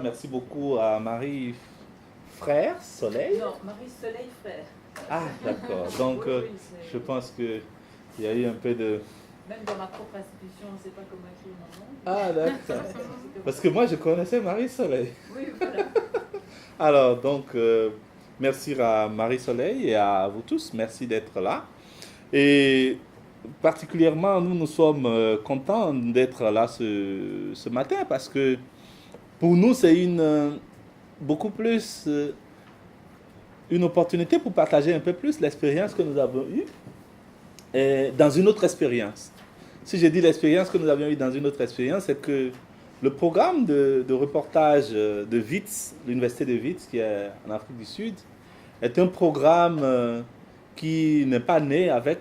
Merci beaucoup à Marie Frère Soleil. Non, Marie Soleil Frère. Ah, d'accord. Donc, Oui, oui, je pense qu'il y a eu un peu de... Même dans ma propre institution, on ne sait pas comment écrire mon nom. Ah, d'accord. Parce que moi, je connaissais Marie Soleil. Oui, voilà. Alors, donc, merci à Marie Soleil et à vous tous. Merci d'être là. Et particulièrement, nous sommes contents d'être là ce matin parce que pour nous, c'est beaucoup plus une opportunité pour partager un peu plus l'expérience que nous avons eue dans une autre expérience. Si je dis l'expérience que nous avions eue dans une autre expérience, c'est que le programme de reportage de WITS, l'université de WITS, qui est en Afrique du Sud, est un programme qui n'est pas né avec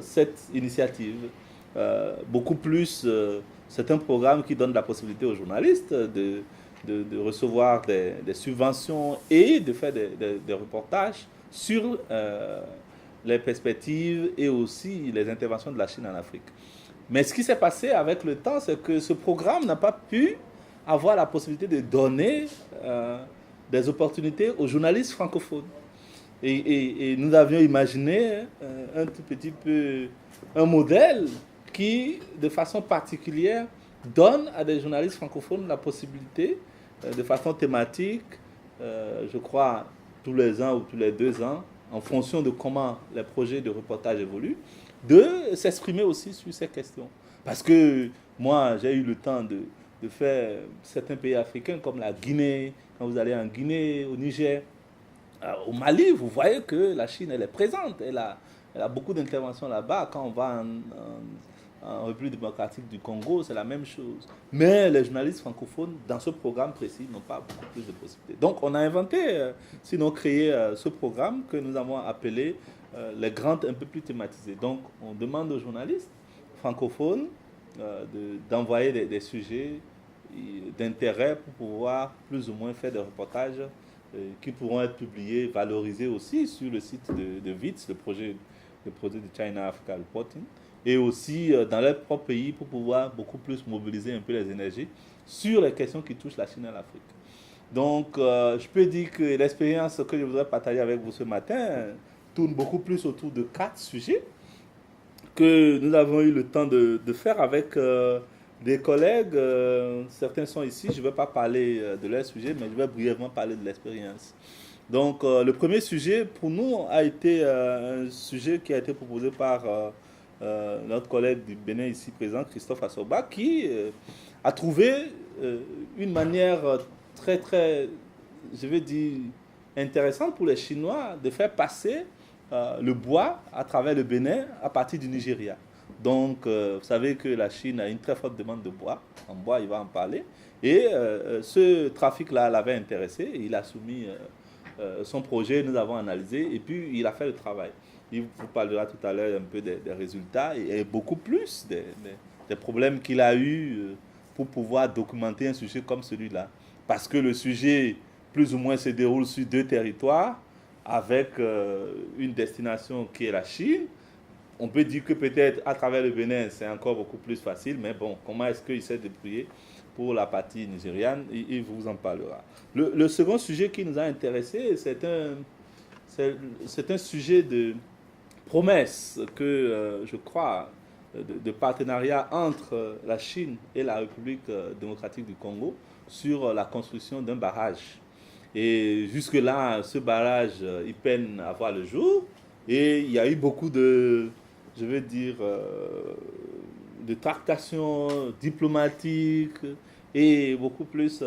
cette initiative. Beaucoup plus, c'est un programme qui donne la possibilité aux journalistes de recevoir des subventions et de faire des reportages sur les perspectives et aussi les interventions de la Chine en Afrique. Mais ce qui s'est passé avec le temps, c'est que ce programme n'a pas pu avoir la possibilité de donner des opportunités aux journalistes francophones. Et nous avions imaginé un tout petit peu un modèle qui, de façon particulière, donne à des journalistes francophones la possibilité, de façon thématique, je crois tous les ans ou tous les 2 ans, en fonction de comment les projets de reportage évoluent, de s'exprimer aussi sur ces questions. Parce que moi, j'ai eu le temps de faire certains pays africains comme la Guinée, quand vous allez en Guinée, au Niger, au Mali, vous voyez que la Chine, elle est présente. Elle a beaucoup d'interventions là-bas. Quand on va en République démocratique du Congo, c'est la même chose. Mais les journalistes francophones, dans ce programme précis, n'ont pas beaucoup plus de possibilités. Donc, on a inventé, sinon créé ce programme que nous avons appelé les grandes un peu plus thématisées. Donc, on demande aux journalistes francophones d'envoyer des sujets d'intérêt pour pouvoir plus ou moins faire des reportages qui pourront être publiés, valorisés aussi sur le site de WITS, le projet de China Africa Reporting, et aussi dans leur propre pays pour pouvoir beaucoup plus mobiliser un peu les énergies sur les questions qui touchent la Chine et l'Afrique. Donc, je peux dire que l'expérience que je voudrais partager avec vous ce matin tourne beaucoup plus autour de 4 sujets que nous avons eu le temps de faire avec des collègues. Certains sont ici, je ne vais pas parler de leur sujet, mais je vais brièvement parler de l'expérience. Donc, le premier sujet pour nous a été un sujet qui a été proposé par notre collègue du Bénin ici présent, Christophe Assoba, qui a trouvé une manière très, très, je vais dire, intéressante pour les Chinois de faire passer le bois à travers le Bénin à partir du Nigeria. Donc, vous savez que la Chine a une très forte demande de bois. En bois, il va en parler. Et ce trafic-là l'avait intéressé. Et il a soumis son projet, nous avons analysé. Et puis, il a fait le travail. Il vous parlera tout à l'heure un peu des résultats et beaucoup plus des problèmes qu'il a eu pour pouvoir documenter un sujet comme celui-là. Parce que le sujet, plus ou moins, se déroule sur 2 territoires avec une destination qui est la Chine. On peut dire que peut-être à travers le Bénin, c'est encore beaucoup plus facile, mais bon, comment est-ce qu'il s'est débrouillé pour la partie nigériane, il vous en parlera. Le second sujet qui nous a intéressés, c'est un sujet de promesse que je crois de partenariat entre la Chine et la République démocratique du Congo sur la construction d'un barrage. Et jusque-là, ce barrage, il peine à voir le jour. Et il y a eu beaucoup je veux dire, de tractations diplomatiques et beaucoup plus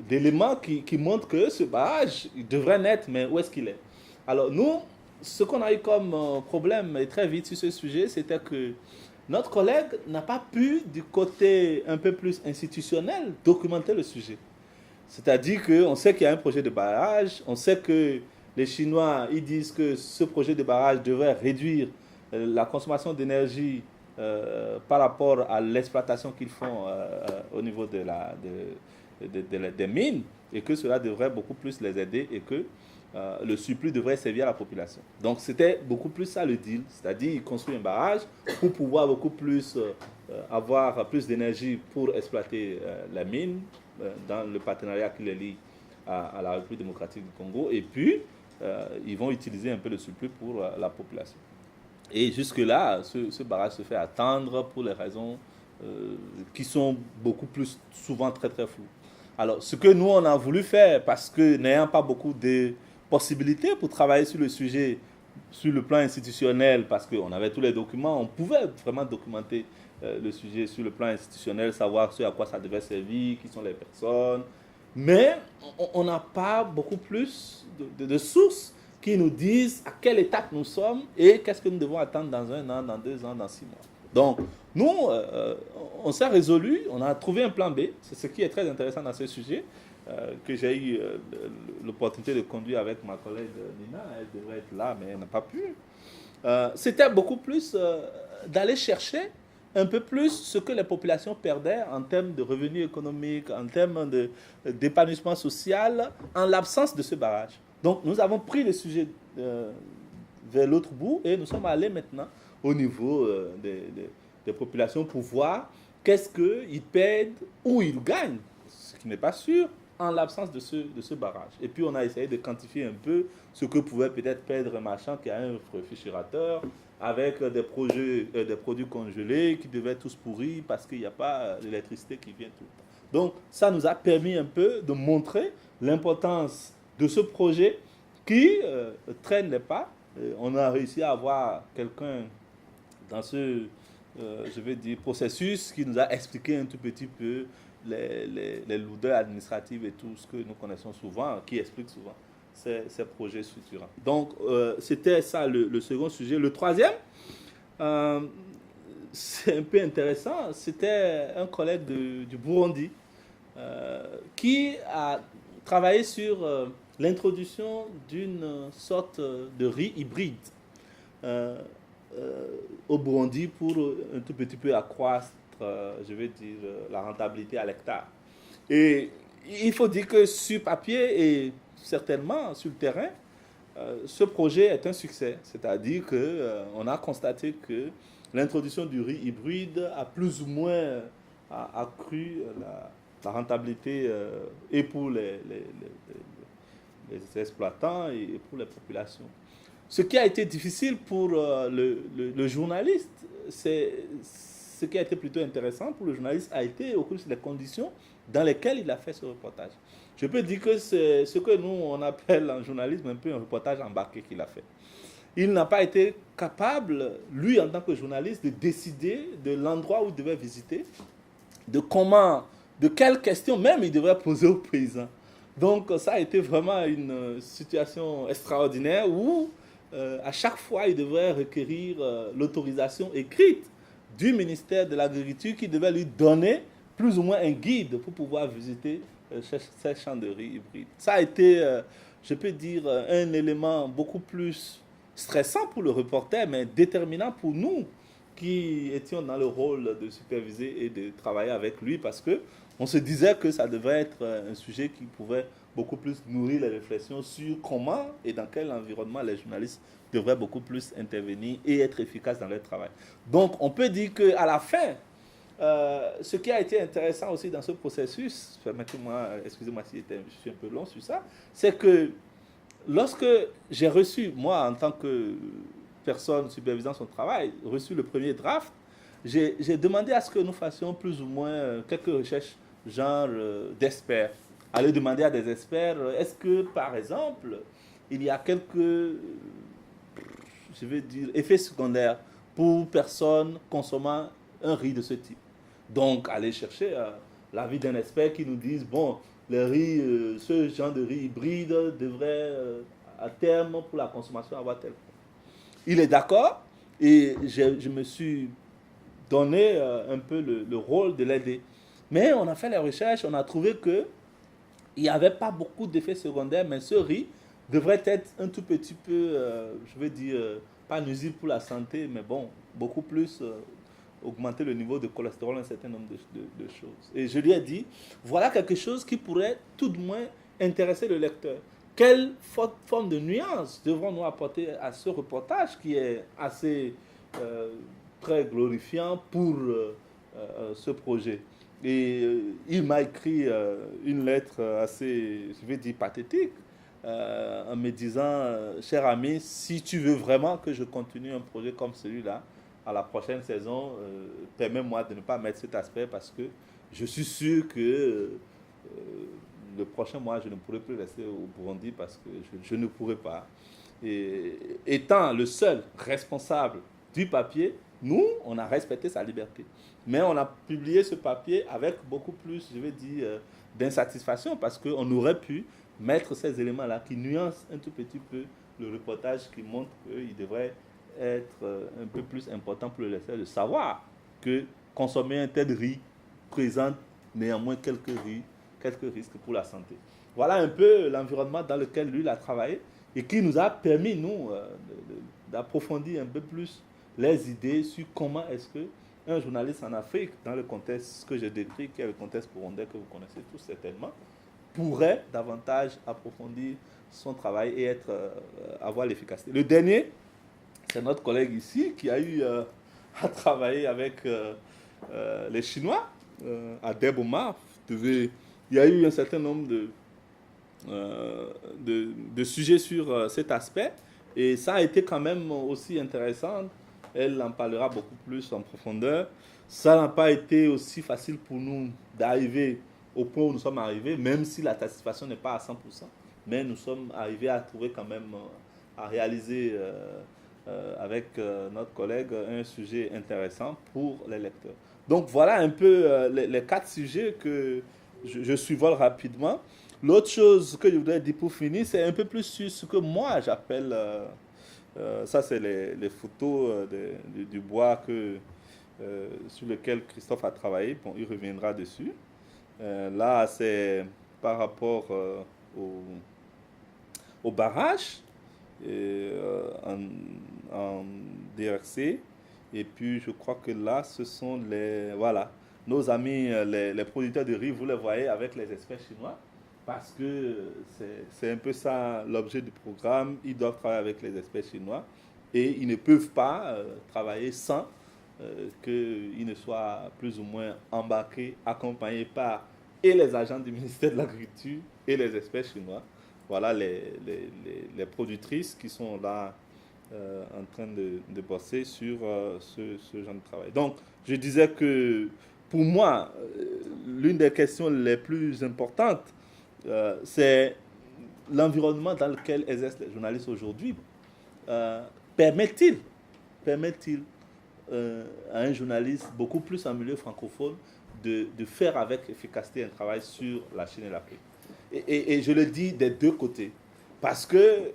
d'éléments qui montrent que ce barrage il devrait naître, mais où est-ce qu'il est? Alors nous, ce qu'on a eu comme problème et très vite sur ce sujet, c'était que notre collègue n'a pas pu, du côté un peu plus institutionnel, documenter le sujet. C'est-à-dire qu'on sait qu'il y a un projet de barrage, on sait que les Chinois ils disent que ce projet de barrage devrait réduire la consommation d'énergie par rapport à l'exploitation qu'ils font au niveau des mines et que cela devrait beaucoup plus les aider et que le surplus devrait servir à la population. Donc c'était beaucoup plus ça le deal, c'est-à-dire ils construisent un barrage pour pouvoir beaucoup plus avoir plus d'énergie pour exploiter la mine dans le partenariat qui les lie à la République démocratique du Congo. Et puis, ils vont utiliser un peu le surplus pour la population. Et jusque-là, ce barrage se fait attendre pour les raisons qui sont beaucoup plus souvent très très floues. Alors, ce que nous, on a voulu faire, parce que n'ayant pas beaucoup de possibilités pour travailler sur le sujet, sur le plan institutionnel, parce qu'on avait tous les documents, on pouvait vraiment documenter le sujet sur le plan institutionnel, savoir ce à quoi ça devait servir, qui sont les personnes. Mais on n'a pas beaucoup plus de sources qui nous disent à quelle étape nous sommes et qu'est-ce que nous devons attendre dans 1 an, dans 2 ans, dans 6 mois. Donc, nous, on s'est résolu, on a trouvé un plan B. C'est ce qui est très intéressant dans ce sujet, que j'ai eu l'opportunité de conduire avec ma collègue Nina. Elle devrait être là, mais elle n'a pas pu. C'était beaucoup plus d'aller chercher un peu plus ce que les populations perdaient en termes de revenus économiques, en termes d'épanouissement social, en l'absence de ce barrage. Donc, nous avons pris le sujet vers l'autre bout et nous sommes allés maintenant au niveau des populations pour voir qu'est-ce qu'ils perdent ou ils gagnent, ce qui n'est pas sûr, en l'absence de ce barrage. Et puis, on a essayé de quantifier un peu ce que pouvait peut-être perdre un marchand qui a un réfrigérateur avec des produits congelés qui devaient tous pourrir parce qu'il n'y a pas d'électricité qui vient tout le temps. Donc, ça nous a permis un peu de montrer l'importance de ce projet qui traîne les pas. On a réussi à avoir quelqu'un dans ce, je vais dire, processus qui nous a expliqué un tout petit peu les lourdeurs administratives et tout ce que nous connaissons souvent, qui explique souvent ces projets structurants. Donc, c'était ça le second sujet. Le troisième, c'est un peu intéressant, c'était un collègue du Burundi qui a travaillé sur l'introduction d'une sorte de riz hybride au Burundi pour un tout petit peu accroître, je vais dire, la rentabilité à l'hectare. Et il faut dire que sur papier et certainement sur le terrain, ce projet est un succès. C'est-à-dire qu'on a constaté que l'introduction du riz hybride a plus ou moins accru la rentabilité et pour les exploitants et pour les populations. Ce qui a été difficile pour le journaliste, ce qui a été plutôt intéressant pour le journaliste a été au cours des conditions dans lesquelles il a fait ce reportage. Je peux dire que c'est ce que nous, on appelle en journalisme un peu un reportage embarqué qu'il a fait. Il n'a pas été capable, lui en tant que journaliste, de décider de l'endroit où il devait visiter, de quelles questions même il devrait poser aux paysans. Donc ça a été vraiment une situation extraordinaire où à chaque fois il devrait requérir l'autorisation écrite du ministère de l'Agriculture qui devait lui donner plus ou moins un guide pour pouvoir visiter ces champs de riz hybrides. Ça a été, je peux dire, un élément beaucoup plus stressant pour le reporter, mais déterminant pour nous qui étions dans le rôle de superviser et de travailler avec lui parce que on se disait que ça devait être un sujet qui pouvait beaucoup plus nourrir les réflexions sur comment et dans quel environnement les journalistes devraient beaucoup plus intervenir et être efficaces dans leur travail. Donc, on peut dire qu'à la fin, ce qui a été intéressant aussi dans ce processus, permettez-moi, excusez-moi si je suis un peu long sur ça, c'est que lorsque j'ai reçu, moi en tant que personne supervisant son travail, reçu le premier draft, j'ai demandé à ce que nous fassions plus ou moins quelques recherches genre d'experts. Aller demander à des experts, est-ce que par exemple, il y a quelques, je vais dire, effets secondaires pour personnes consommant un riz de ce type. Donc, aller chercher l'avis d'un expert qui nous dise, bon, le riz, ce genre de riz hybride devrait à terme pour la consommation avoir tel point. Il est d'accord et je me suis donné un peu le rôle de l'aider. Mais on a fait les recherches, on a trouvé que il n'y avait pas beaucoup d'effets secondaires, mais ce riz devrait être un tout petit peu, je veux dire, pas nuisible pour la santé, mais bon, beaucoup plus augmenter le niveau de cholestérol, un certain nombre de choses. Et je lui ai dit, voilà quelque chose qui pourrait tout de moins intéresser le lecteur. Quelle forme de nuance devrons-nous apporter à ce reportage qui est assez très glorifiant pour ce projet? Et il m'a écrit une lettre assez, je vais dire, pathétique, en me disant, cher ami, si tu veux vraiment que je continue un projet comme celui-là, à la prochaine saison, permets-moi de ne pas mettre cet aspect parce que je suis sûr que le prochain mois, je ne pourrai plus rester au Burundi parce que je ne pourrai pas. Et étant le seul responsable du papier, nous, on a respecté sa liberté. Mais on a publié ce papier avec beaucoup plus, je vais dire, d'insatisfaction parce qu'on aurait pu mettre ces éléments-là qui nuancent un tout petit peu le reportage qui montre qu'il devrait être un peu plus important pour le lecteur de savoir que consommer un tel riz présente néanmoins quelques risques pour la santé. Voilà un peu l'environnement dans lequel lui a travaillé et qui nous a permis, nous, d'approfondir un peu plus les idées sur comment est-ce que un journaliste en Afrique, dans le contexte que j'ai décrit, qui est le contexte burundais que vous connaissez tous certainement, pourrait davantage approfondir son travail et avoir l'efficacité. Le dernier, c'est notre collègue ici qui a eu à travailler avec les Chinois à Deboma. Il y a eu un certain nombre de sujets sur cet aspect et ça a été quand même aussi intéressant. Elle en parlera beaucoup plus en profondeur. Ça n'a pas été aussi facile pour nous d'arriver au point où nous sommes arrivés, même si la satisfaction n'est pas à 100%. Mais nous sommes arrivés à trouver quand même, à réaliser avec notre collègue un sujet intéressant pour les lecteurs. Donc voilà un peu les 4 sujets que je survole rapidement. L'autre chose que je voudrais dire pour finir, c'est un peu plus sur ce que moi j'appelle... ça, c'est les photos du bois sur lequel Christophe a travaillé. Bon, il reviendra dessus. Là, c'est par rapport au barrage en DRC. Et puis, je crois que là, ce sont voilà, nos amis, les producteurs de riz, vous les voyez avec les experts chinois. Parce que c'est un peu ça l'objet du programme. Ils doivent travailler avec les experts chinois et ils ne peuvent pas travailler sans qu'ils ne soient plus ou moins embarqués, accompagnés par et les agents du ministère de l'Agriculture et les experts chinois. Voilà les productrices qui sont là en train de bosser sur ce genre de travail. Donc, je disais que pour moi, l'une des questions les plus importantes, c'est l'environnement dans lequel exercent les journalistes aujourd'hui. Permet-il à un journaliste, beaucoup plus en milieu francophone, de faire avec efficacité un travail sur la Chine et l'Afrique. Et je le dis des deux côtés. Parce que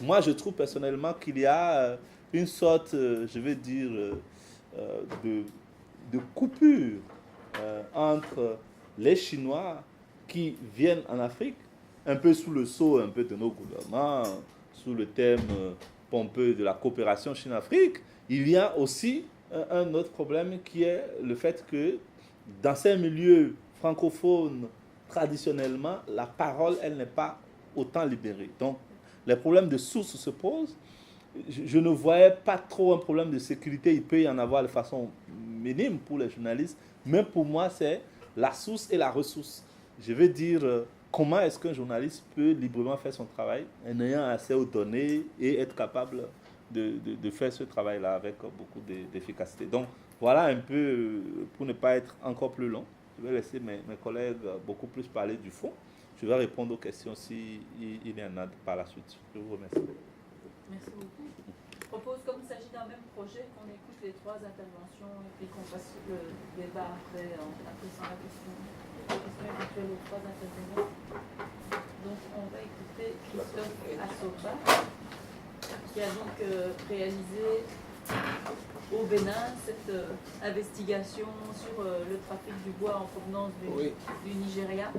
moi, je trouve personnellement qu'il y a une sorte, je vais dire, de coupure entre les Chinois qui viennent en Afrique, un peu sous le sceau un peu de nos gouvernements, sous le thème pompeux de la coopération Chine-Afrique. Il y a aussi un autre problème qui est le fait que dans ces milieux francophones, traditionnellement, la parole, elle n'est pas autant libérée. Donc, les problèmes de source se posent. Je ne voyais pas trop un problème de sécurité. Il peut y en avoir de façon minime pour les journalistes. Mais pour moi, c'est la source et la ressource. Je veux dire, comment est-ce qu'un journaliste peut librement faire son travail en ayant accès aux données et être capable de faire ce travail-là avec beaucoup d'efficacité. Donc, voilà un peu, pour ne pas être encore plus long, je vais laisser mes collègues beaucoup plus parler du fond. Je vais répondre aux questions s'il y en a par la suite. Je vous remercie. Merci beaucoup. Je propose, comme il s'agit d'un même projet, qu'on écoute les 3 interventions et puis qu'on fasse le débat après, sans la question éventuelle aux 3 intervenants. Donc, on va écouter Christophe Assoba, qui a donc réalisé au Bénin cette investigation sur le trafic du bois en provenance du Nigeria,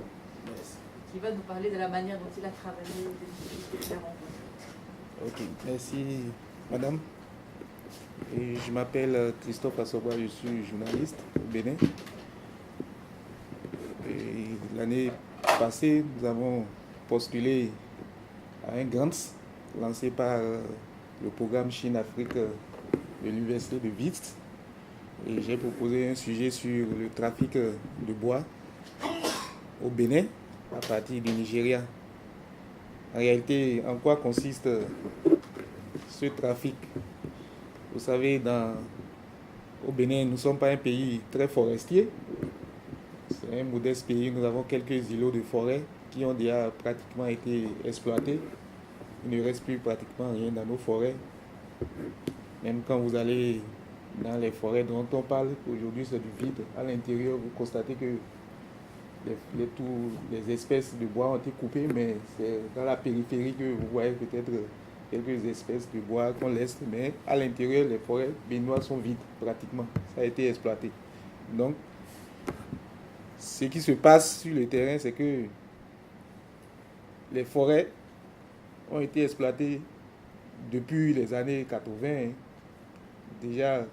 qui va nous parler de la manière dont il a travaillé et des difficultés qu'il a rencontrées. Ok, merci madame. Et je m'appelle Christophe Assoba, je suis journaliste au Bénin. Et l'année passée, nous avons postulé à un grant lancé par le programme Chine-Afrique de l'Université de Wits. Et j'ai proposé un sujet sur le trafic de bois au Bénin à partir du Nigeria. En réalité, en quoi consiste ce trafic? Vous savez, au Bénin, nous ne sommes pas un pays très forestier. C'est un modeste pays. Nous avons quelques îlots de forêt qui ont déjà pratiquement été exploités. Il ne reste plus pratiquement rien dans nos forêts. Même quand vous allez dans les forêts dont on parle, aujourd'hui c'est du vide. À l'intérieur, vous constatez que les espèces de bois ont été coupées, mais c'est dans la périphérie que vous voyez peut-être quelques espèces de bois qu'on laisse, mais à l'intérieur, les forêts béninoises sont vides pratiquement. Ça a été exploité. Donc, ce qui se passe sur le terrain, c'est que les forêts ont été exploitées depuis les années 80, hein. Déjà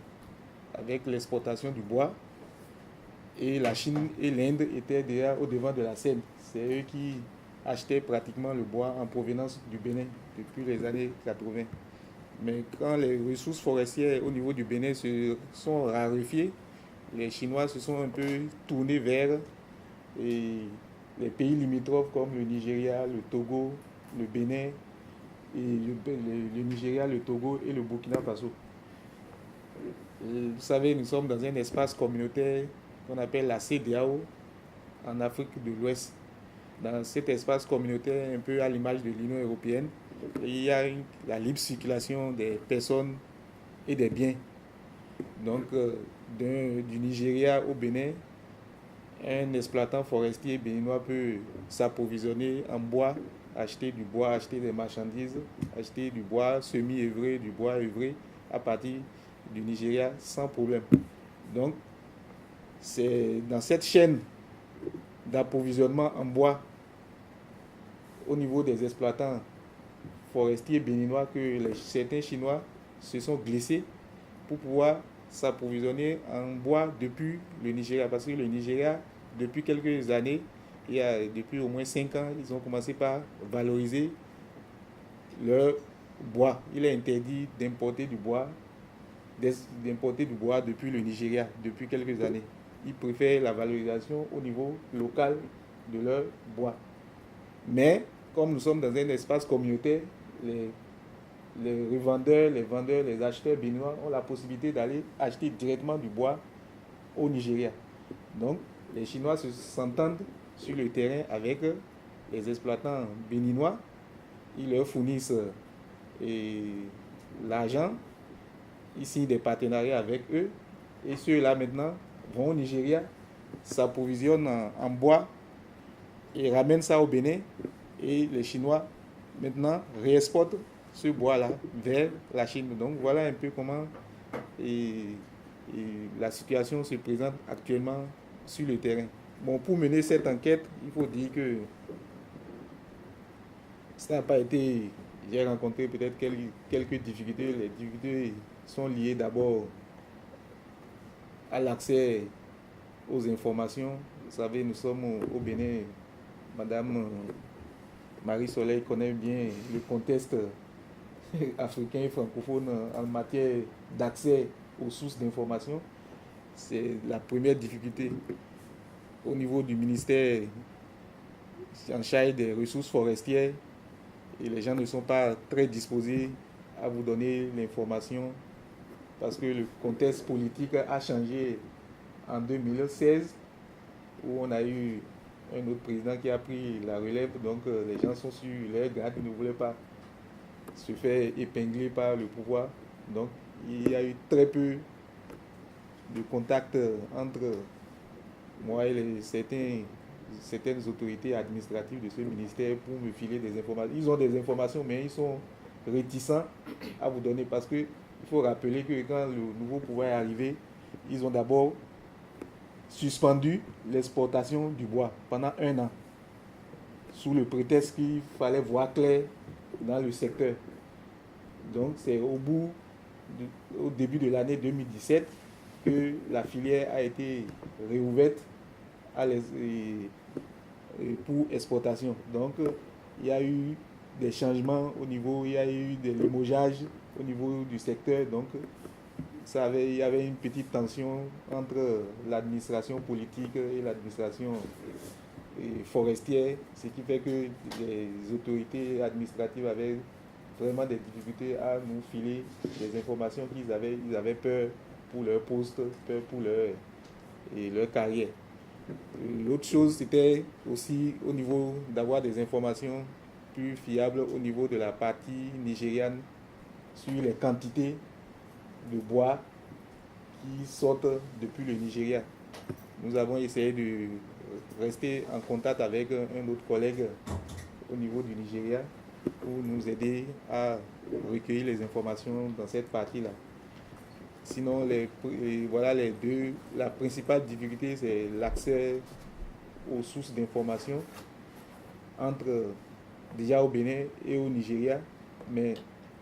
avec l'exportation du bois, et la Chine et l'Inde étaient déjà au devant de la scène. C'est eux qui achetaient pratiquement le bois en provenance du Bénin depuis les années 80. Mais quand les ressources forestières au niveau du Bénin se sont raréfiées, les Chinois se sont un peu tournés vers les pays limitrophes comme le Nigeria, le Togo, le Bénin, et le Nigeria, le Togo et le Burkina Faso. Vous savez, nous sommes dans un espace communautaire qu'on appelle la CEDEAO en Afrique de l'Ouest. Dans cet espace communautaire, un peu à l'image de l'Union européenne, il y a la libre circulation des personnes et des biens. Donc, du Nigeria au Bénin, un exploitant forestier béninois peut s'approvisionner en bois, acheter du bois, acheter des marchandises, acheter du bois semi-œuvré, du bois œuvré à partir du Nigeria sans problème. Donc, c'est dans cette chaîne d'approvisionnement en bois au niveau des exploitants forestiers béninois que certains Chinois se sont glissés pour pouvoir s'approvisionner en bois depuis le Nigeria. Parce que le Nigeria, depuis quelques années, depuis au moins 5 ans, ils ont commencé par valoriser leur bois. Il est interdit d'importer du bois depuis le Nigeria, depuis quelques années. Ils préfèrent la valorisation au niveau local de leur bois. Mais, comme nous sommes dans un espace communautaire, les revendeurs, les vendeurs, les acheteurs béninois ont la possibilité d'aller acheter directement du bois au Nigeria. Donc, les Chinois s'entendent sur le terrain avec les exploitants béninois. Ils leur fournissent l'argent, ils signent des partenariats avec eux, et ceux-là maintenant vont au Nigeria, s'approvisionnent en bois et ramènent ça au Bénin, et les Chinois maintenant réexportent ce bois-là vers la Chine. Donc voilà un peu comment la situation se présente actuellement sur le terrain. Bon, pour mener cette enquête, il faut dire que ça n'a pas été... J'ai rencontré peut-être quelques difficultés. Les difficultés sont liées d'abord à l'accès aux informations. Vous savez, nous sommes au Bénin. Madame Marie-Soleil connaît bien le contexte africain et francophone en matière d'accès aux sources d'information. C'est la première difficulté. Au niveau du ministère en charge des ressources forestières, et les gens ne sont pas très disposés à vous donner l'information parce que le contexte politique a changé en 2016 où on a eu un autre président qui a pris la relève, donc les gens sont sur leur garde, ils ne voulaient pas se faire épingler par le pouvoir. Donc il y a eu très peu de contact entre moi et certaines autorités administratives de ce ministère pour me filer des informations. Ils ont des informations, mais ils sont réticents à vous donner parce qu'il faut rappeler que quand le nouveau pouvoir est arrivé, ils ont d'abord suspendu l'exportation du bois pendant 1 an sous le prétexte qu'il fallait voir clair dans le secteur. Donc c'est au début de l'année 2017 que la filière a été réouverte pour exportation. Donc, il y a eu des changements au niveau, il y a eu des limogeages au niveau du secteur. Donc, il y avait une petite tension entre l'administration politique et l'administration forestière, ce qui fait que les autorités administratives avaient vraiment des difficultés à nous filer des informations qu'ils avaient. Ils avaient peur pour leur poste, peur pour leur carrière. L'autre chose, c'était aussi au niveau d'avoir des informations plus fiables au niveau de la partie nigériane sur les quantités de bois qui sortent depuis le Nigeria. Nous avons essayé de rester en contact avec un autre collègue au niveau du Nigeria pour nous aider à recueillir les informations dans cette partie-là. Sinon, voilà les deux. La principale difficulté, c'est l'accès aux sources d'informations déjà au Bénin et au Nigeria. Mais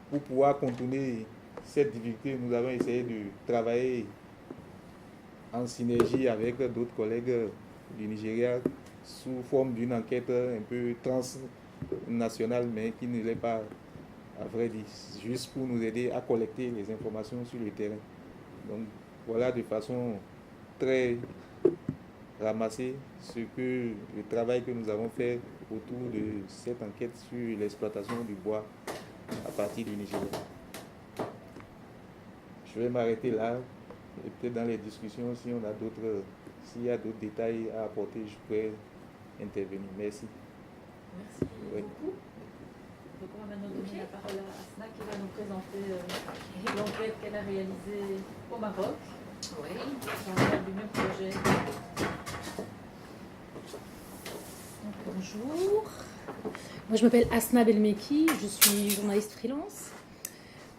pour pouvoir contourner cette difficulté, nous avons essayé de travailler en synergie avec d'autres collègues du Nigeria sous forme d'une enquête un peu transnationale, mais qui ne l'est pas, à vrai dire, juste pour nous aider à collecter les informations sur le terrain. Donc voilà de façon très ramassée le travail que nous avons fait autour de cette enquête sur l'exploitation du bois à partir du Nigeria. Je vais m'arrêter là et peut-être dans les discussions, s'il y a d'autres détails à apporter, je pourrais intervenir. Merci. Merci beaucoup. Donc on va maintenant donner la parole à Asna qui va nous présenter l'enquête qu'elle a réalisée au Maroc. Oui. Dans le cadre du même projet. Bonjour. Moi, je m'appelle Asna Belmeki, je suis journaliste freelance.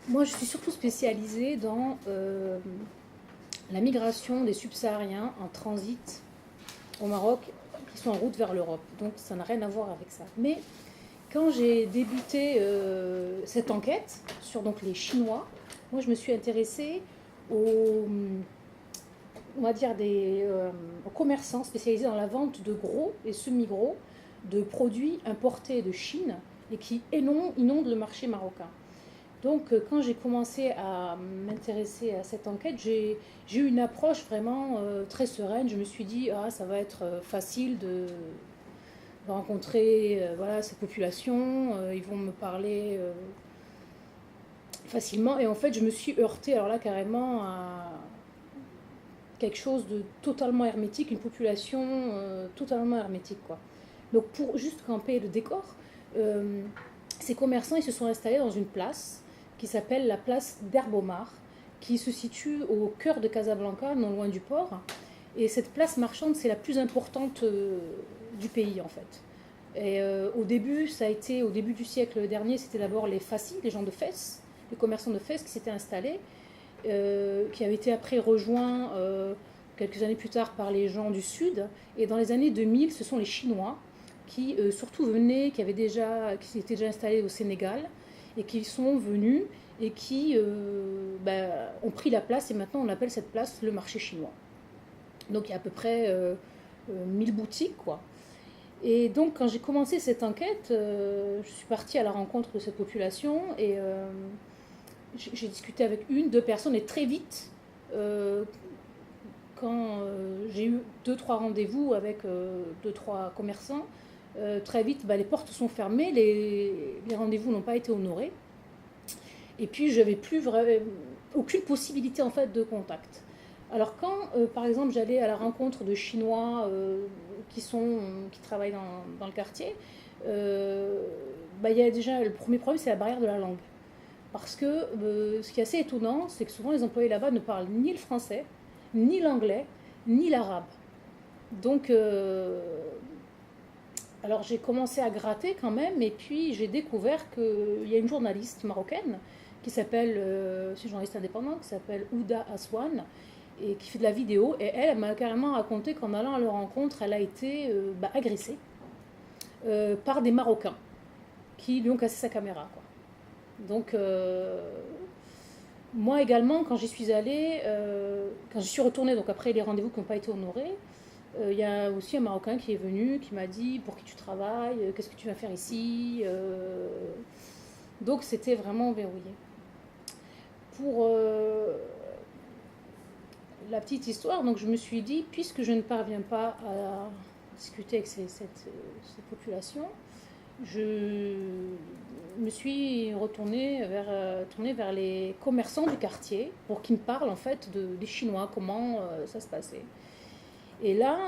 Moi, je suis surtout spécialisée dans la migration des subsahariens en transit au Maroc qui sont en route vers l'Europe. Donc, ça n'a rien à voir avec ça. Mais quand j'ai débuté cette enquête sur donc, les Chinois, moi, je me suis intéressée aux commerçants spécialisés dans la vente de gros et semi-gros de produits importés de Chine et qui inondent le marché marocain. Donc, quand j'ai commencé à m'intéresser à cette enquête, j'ai eu une approche vraiment très sereine. Je me suis dit, ça va être facile de rencontrer ces populations, ils vont me parler facilement. Et en fait, je me suis heurtée, alors là, carrément, à quelque chose de totalement hermétique, une population totalement hermétique, quoi. Donc, pour juste camper le décor, ces commerçants, ils se sont installés dans une place qui s'appelle la place d'Herbomar, qui se situe au cœur de Casablanca, non loin du port. Et cette place marchande, c'est la plus importante du pays, en fait. Et au début du siècle dernier, c'était d'abord les Fassis, les gens de Fès, les commerçants de Fès qui s'étaient installés, qui avaient été après rejoints quelques années plus tard par les gens du Sud. Et dans les années 2000, ce sont les Chinois qui surtout venaient, qui s'étaient déjà installés au Sénégal, et qui sont venus et qui ont pris la place, et maintenant on appelle cette place le marché chinois. Donc il y a à peu près 1000 boutiques, quoi. Et donc quand j'ai commencé cette enquête, je suis partie à la rencontre de cette population, et j'ai discuté avec deux personnes, et très vite, quand j'ai eu 2-3 rendez-vous avec 2-3 commerçants, très vite, les portes sont fermées, les rendez-vous n'ont pas été honorés. Et puis, je n'avais plus aucune possibilité en fait de contact. Alors quand, par exemple, j'allais à la rencontre de Chinois qui travaillent dans le quartier, y a déjà le premier problème, c'est la barrière de la langue. Parce que ce qui est assez étonnant, c'est que souvent les employés là-bas ne parlent ni le français, ni l'anglais, ni l'arabe. Donc alors j'ai commencé à gratter quand même, et puis j'ai découvert qu'il y a une journaliste marocaine qui s'appelle, c'est une journaliste indépendante, qui s'appelle Ouda Aswan, et qui fait de la vidéo, et elle m'a carrément raconté qu'en allant à leur rencontre, elle a été agressée par des Marocains qui lui ont cassé sa caméra, quoi. Donc moi également, quand j'y suis allée, quand j'y suis retournée, donc après les rendez-vous qui n'ont pas été honorés, il y a aussi un Marocain qui est venu, qui m'a dit pour qui tu travailles, qu'est-ce que tu vas faire ici, donc c'était vraiment verrouillé. la petite histoire, donc je me suis dit, puisque je ne parviens pas à discuter avec cette population, je me suis tournée vers les commerçants du quartier pour qu'ils me parlent en fait des Chinois, comment ça se passait. Et là,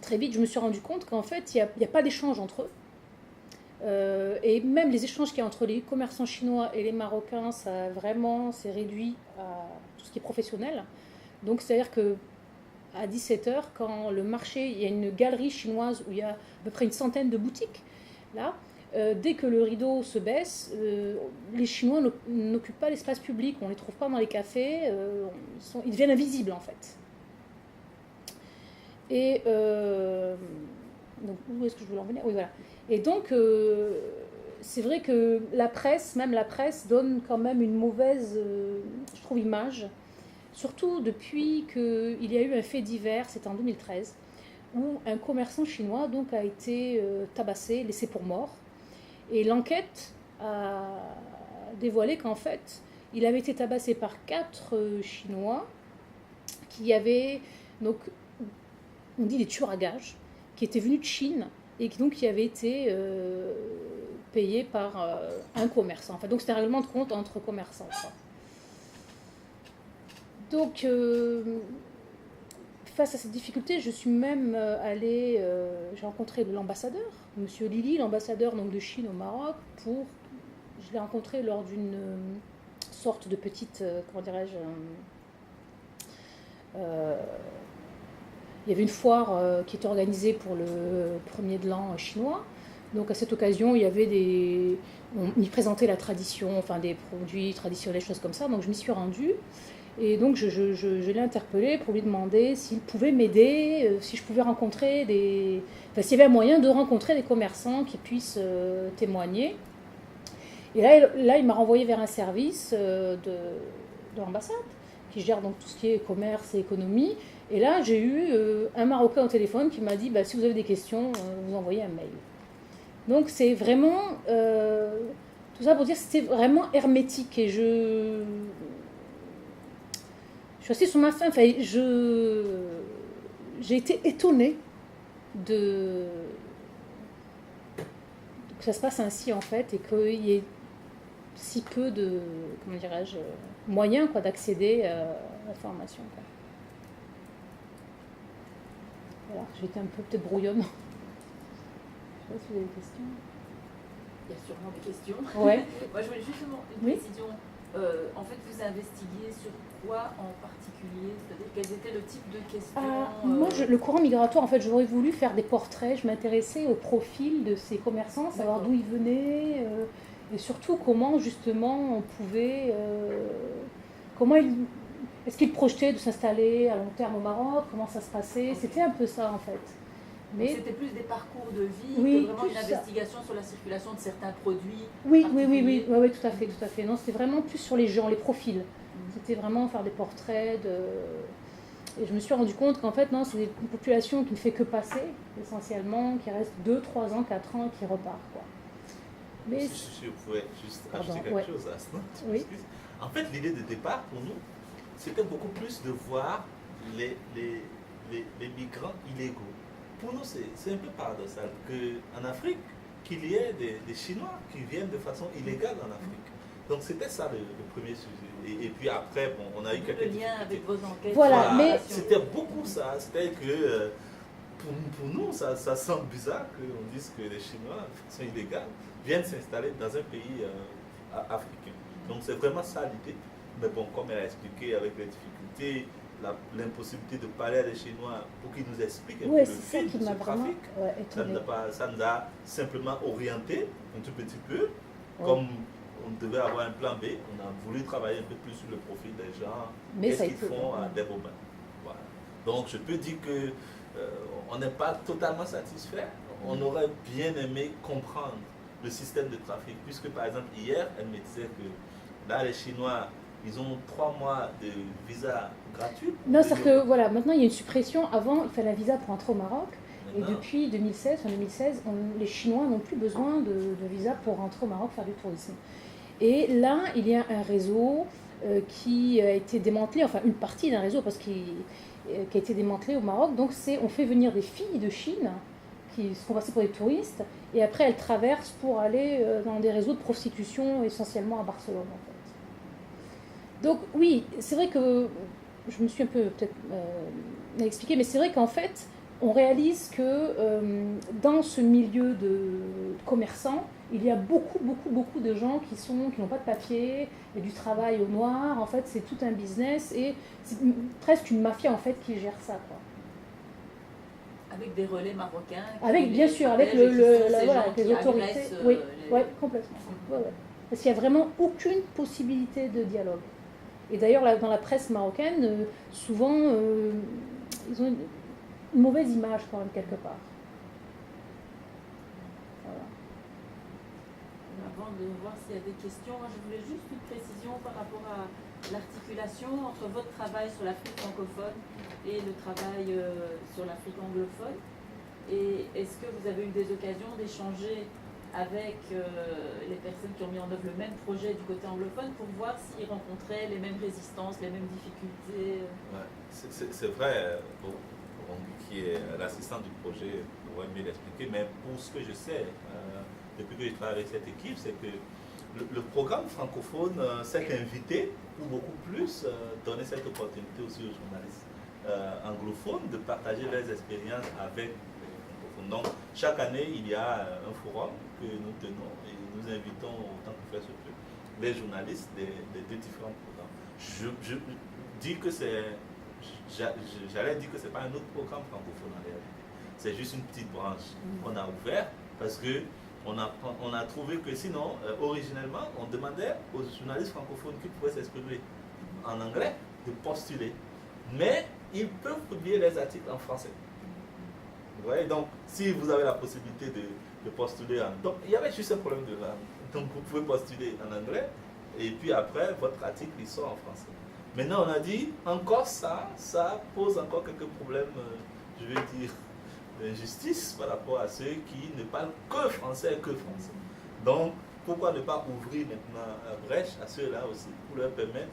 très vite, je me suis rendu compte qu'en fait, il n'y a pas d'échange entre eux. Et même les échanges qu'il y a entre les commerçants chinois et les Marocains, ça vraiment s'est réduit à tout ce qui est professionnel. Donc, c'est-à-dire que à 17h, quand le marché, il y a une galerie chinoise où il y a à peu près une centaine de boutiques, là, dès que le rideau se baisse, les Chinois n'occupent pas l'espace public, on ne les trouve pas dans les cafés, ils deviennent invisibles en fait. Et donc, où est-ce que je voulais en venir ? Oui, voilà. Et donc, c'est vrai que la presse donne quand même une mauvaise, je trouve, image. Surtout depuis qu'il y a eu un fait divers, c'était en 2013, où un commerçant chinois donc, a été tabassé, laissé pour mort. Et l'enquête a dévoilé qu'en fait, il avait été tabassé par 4 Chinois qui avaient, donc, on dit des tueurs à gages, qui étaient venus de Chine et qui avaient été payés par un commerçant. Enfin, donc c'était un règlement de compte entre commerçants. Quoi. Donc, face à cette difficulté, je suis même allée, j'ai rencontré l'ambassadeur, Monsieur Lili, l'ambassadeur donc, de Chine au Maroc, je l'ai rencontré lors d'une sorte de petite, comment dirais-je, il y avait une foire qui était organisée pour le premier de l'an chinois. Donc à cette occasion, il y avait on y présentait la tradition, enfin des produits traditionnels, choses comme ça. Donc je m'y suis rendue. Et donc je l'ai interpellé pour lui demander s'il pouvait m'aider, si je pouvais rencontrer s'il y avait un moyen de rencontrer des commerçants qui puissent témoigner. Et là, il m'a renvoyé vers un service de l'ambassade qui gère donc tout ce qui est commerce et économie. Et là, j'ai eu un Marocain au téléphone qui m'a dit si vous avez des questions, vous envoyez un mail. Donc c'est vraiment tout ça pour dire que c'était vraiment hermétique et je suis restée sur ma faim. Enfin, j'ai été étonnée que ça se passe ainsi en fait et qu'il y ait si peu de, comment dirais-je, moyens quoi, d'accéder à l'information. Quoi. Voilà, j'ai été un peu peut-être brouillonne. Je ne sais pas si vous avez des questions. Il y a sûrement des questions. Ouais. Moi, je voulais justement une précision. En fait, vous investiguiez sur quoi en particulier ? C'est-à-dire, quels étaient le type de questions Moi, le courant migratoire, en fait, j'aurais voulu faire des portraits. Je m'intéressais au profil de ces commerçants, savoir d'où ils venaient, et surtout comment, justement, on pouvait... est-ce qu'ils projetaient de s'installer à long terme au Maroc ? Comment ça se passait ? C'était un peu ça, en fait. Mais c'était plus des parcours de vie oui, que vraiment une investigation sur la circulation de certains produits. Oui, tout à fait. Non, c'était vraiment plus sur les gens, les profils. C'était vraiment faire des portraits Et je me suis rendu compte qu'en fait, non, c'est une population qui ne fait que passer, essentiellement, qui reste 2, 3 ans, 4 ans et qui repart, quoi. Mais si je pouvais juste ajouter quelque chose à ça. Oui. En fait, l'idée de départ, pour nous, c'était beaucoup plus de voir les migrants illégaux. Pour nous, c'est un peu paradoxal qu'en Afrique, qu'il y ait des Chinois qui viennent de façon illégale en Afrique. Donc c'était ça le premier sujet. Et puis après, on a eu quelques difficultés. Le lien avec vos enquêtes. Voilà, mais c'était beaucoup ça. C'était que pour nous, ça semble bizarre qu'on dise que les Chinois, de façon illégale, viennent s'installer dans un pays africain. Donc c'est vraiment ça l'idée. Mais bon, comme elle a expliqué avec les difficultés, l'impossibilité de parler à des Chinois pour qu'ils nous expliquent un peu le fil de ce trafic, ça nous a simplement orienté un tout petit peu, comme on devait avoir un plan B, on a voulu travailler un peu plus sur le profil des gens, qu'est-ce qu'ils font à des moments. Voilà. Donc je peux dire que on n'est pas totalement satisfait, on aurait bien aimé comprendre le système de trafic, puisque par exemple hier, elle me disait que là les Chinois, ils ont 3 mois de visa gratuit. Non, c'est-à-dire que voilà, maintenant il y a une suppression. Avant, il fallait un visa pour entrer au Maroc. Maintenant. Et depuis 2016, les Chinois n'ont plus besoin de visa pour rentrer au Maroc faire du tourisme. Et là, il y a un réseau qui a été démantelé, enfin une partie d'un réseau qui a été démantelé au Maroc. Donc on fait venir des filles de Chine qui se font passer pour des touristes et après elles traversent pour aller dans des réseaux de prostitution essentiellement à Barcelone en fait. Donc oui, c'est vrai que je me suis un peu peut-être mal expliqué, mais c'est vrai qu'en fait on réalise que dans ce milieu de commerçants, il y a beaucoup de gens qui n'ont pas de papier, il y a du travail au noir, en fait c'est tout un business et c'est presque une mafia en fait qui gère ça, quoi. Avec des relais marocains. Avec, bien sûr, avec avec les autorités. Oui, ouais, complètement. Ouais, ouais. Parce qu'il n'y a vraiment aucune possibilité de dialogue. Et d'ailleurs, dans la presse marocaine, souvent, ils ont une mauvaise image quand même quelque part. Voilà. Avant de voir s'il y a des questions, moi, je voulais juste une précision par rapport à l'articulation entre votre travail sur l'Afrique francophone et le travail sur l'Afrique anglophone. Et est-ce que vous avez eu des occasions d'échanger avec les personnes qui ont mis en œuvre le même projet du côté anglophone pour voir s'ils rencontraient les mêmes résistances, les mêmes difficultés? Ouais, c'est vrai, qui est l'assistant du projet pourrait mieux l'expliquer, mais pour ce que je sais, depuis que je travaille avec cette équipe, c'est que le programme francophone s'est invité pour beaucoup plus donner cette opportunité aussi aux journalistes anglophones de partager leurs expériences avec les francophones. Donc, chaque année, il y a un forum que nous tenons et nous invitons autant que faire se peut les journalistes des deux différents programmes. Je dis que j'allais dire que ce n'est pas un autre programme francophone en réalité. C'est juste une petite branche qu'on a ouverte parce que on a trouvé que sinon, originellement, on demandait aux journalistes francophones qui pouvaient s'exprimer en anglais de postuler. Mais ils peuvent publier les articles en français. Vous voyez, donc, si vous avez la possibilité de postuler en... Donc, il y avait juste un problème de langue. Donc, vous pouvez postuler en anglais, et puis après, votre article, il sort en français. Maintenant, on a dit, encore ça pose encore quelques problèmes, je vais dire, d'injustice par rapport à ceux qui ne parlent que français. Donc, pourquoi ne pas ouvrir maintenant la brèche à ceux-là aussi, pour leur permettre,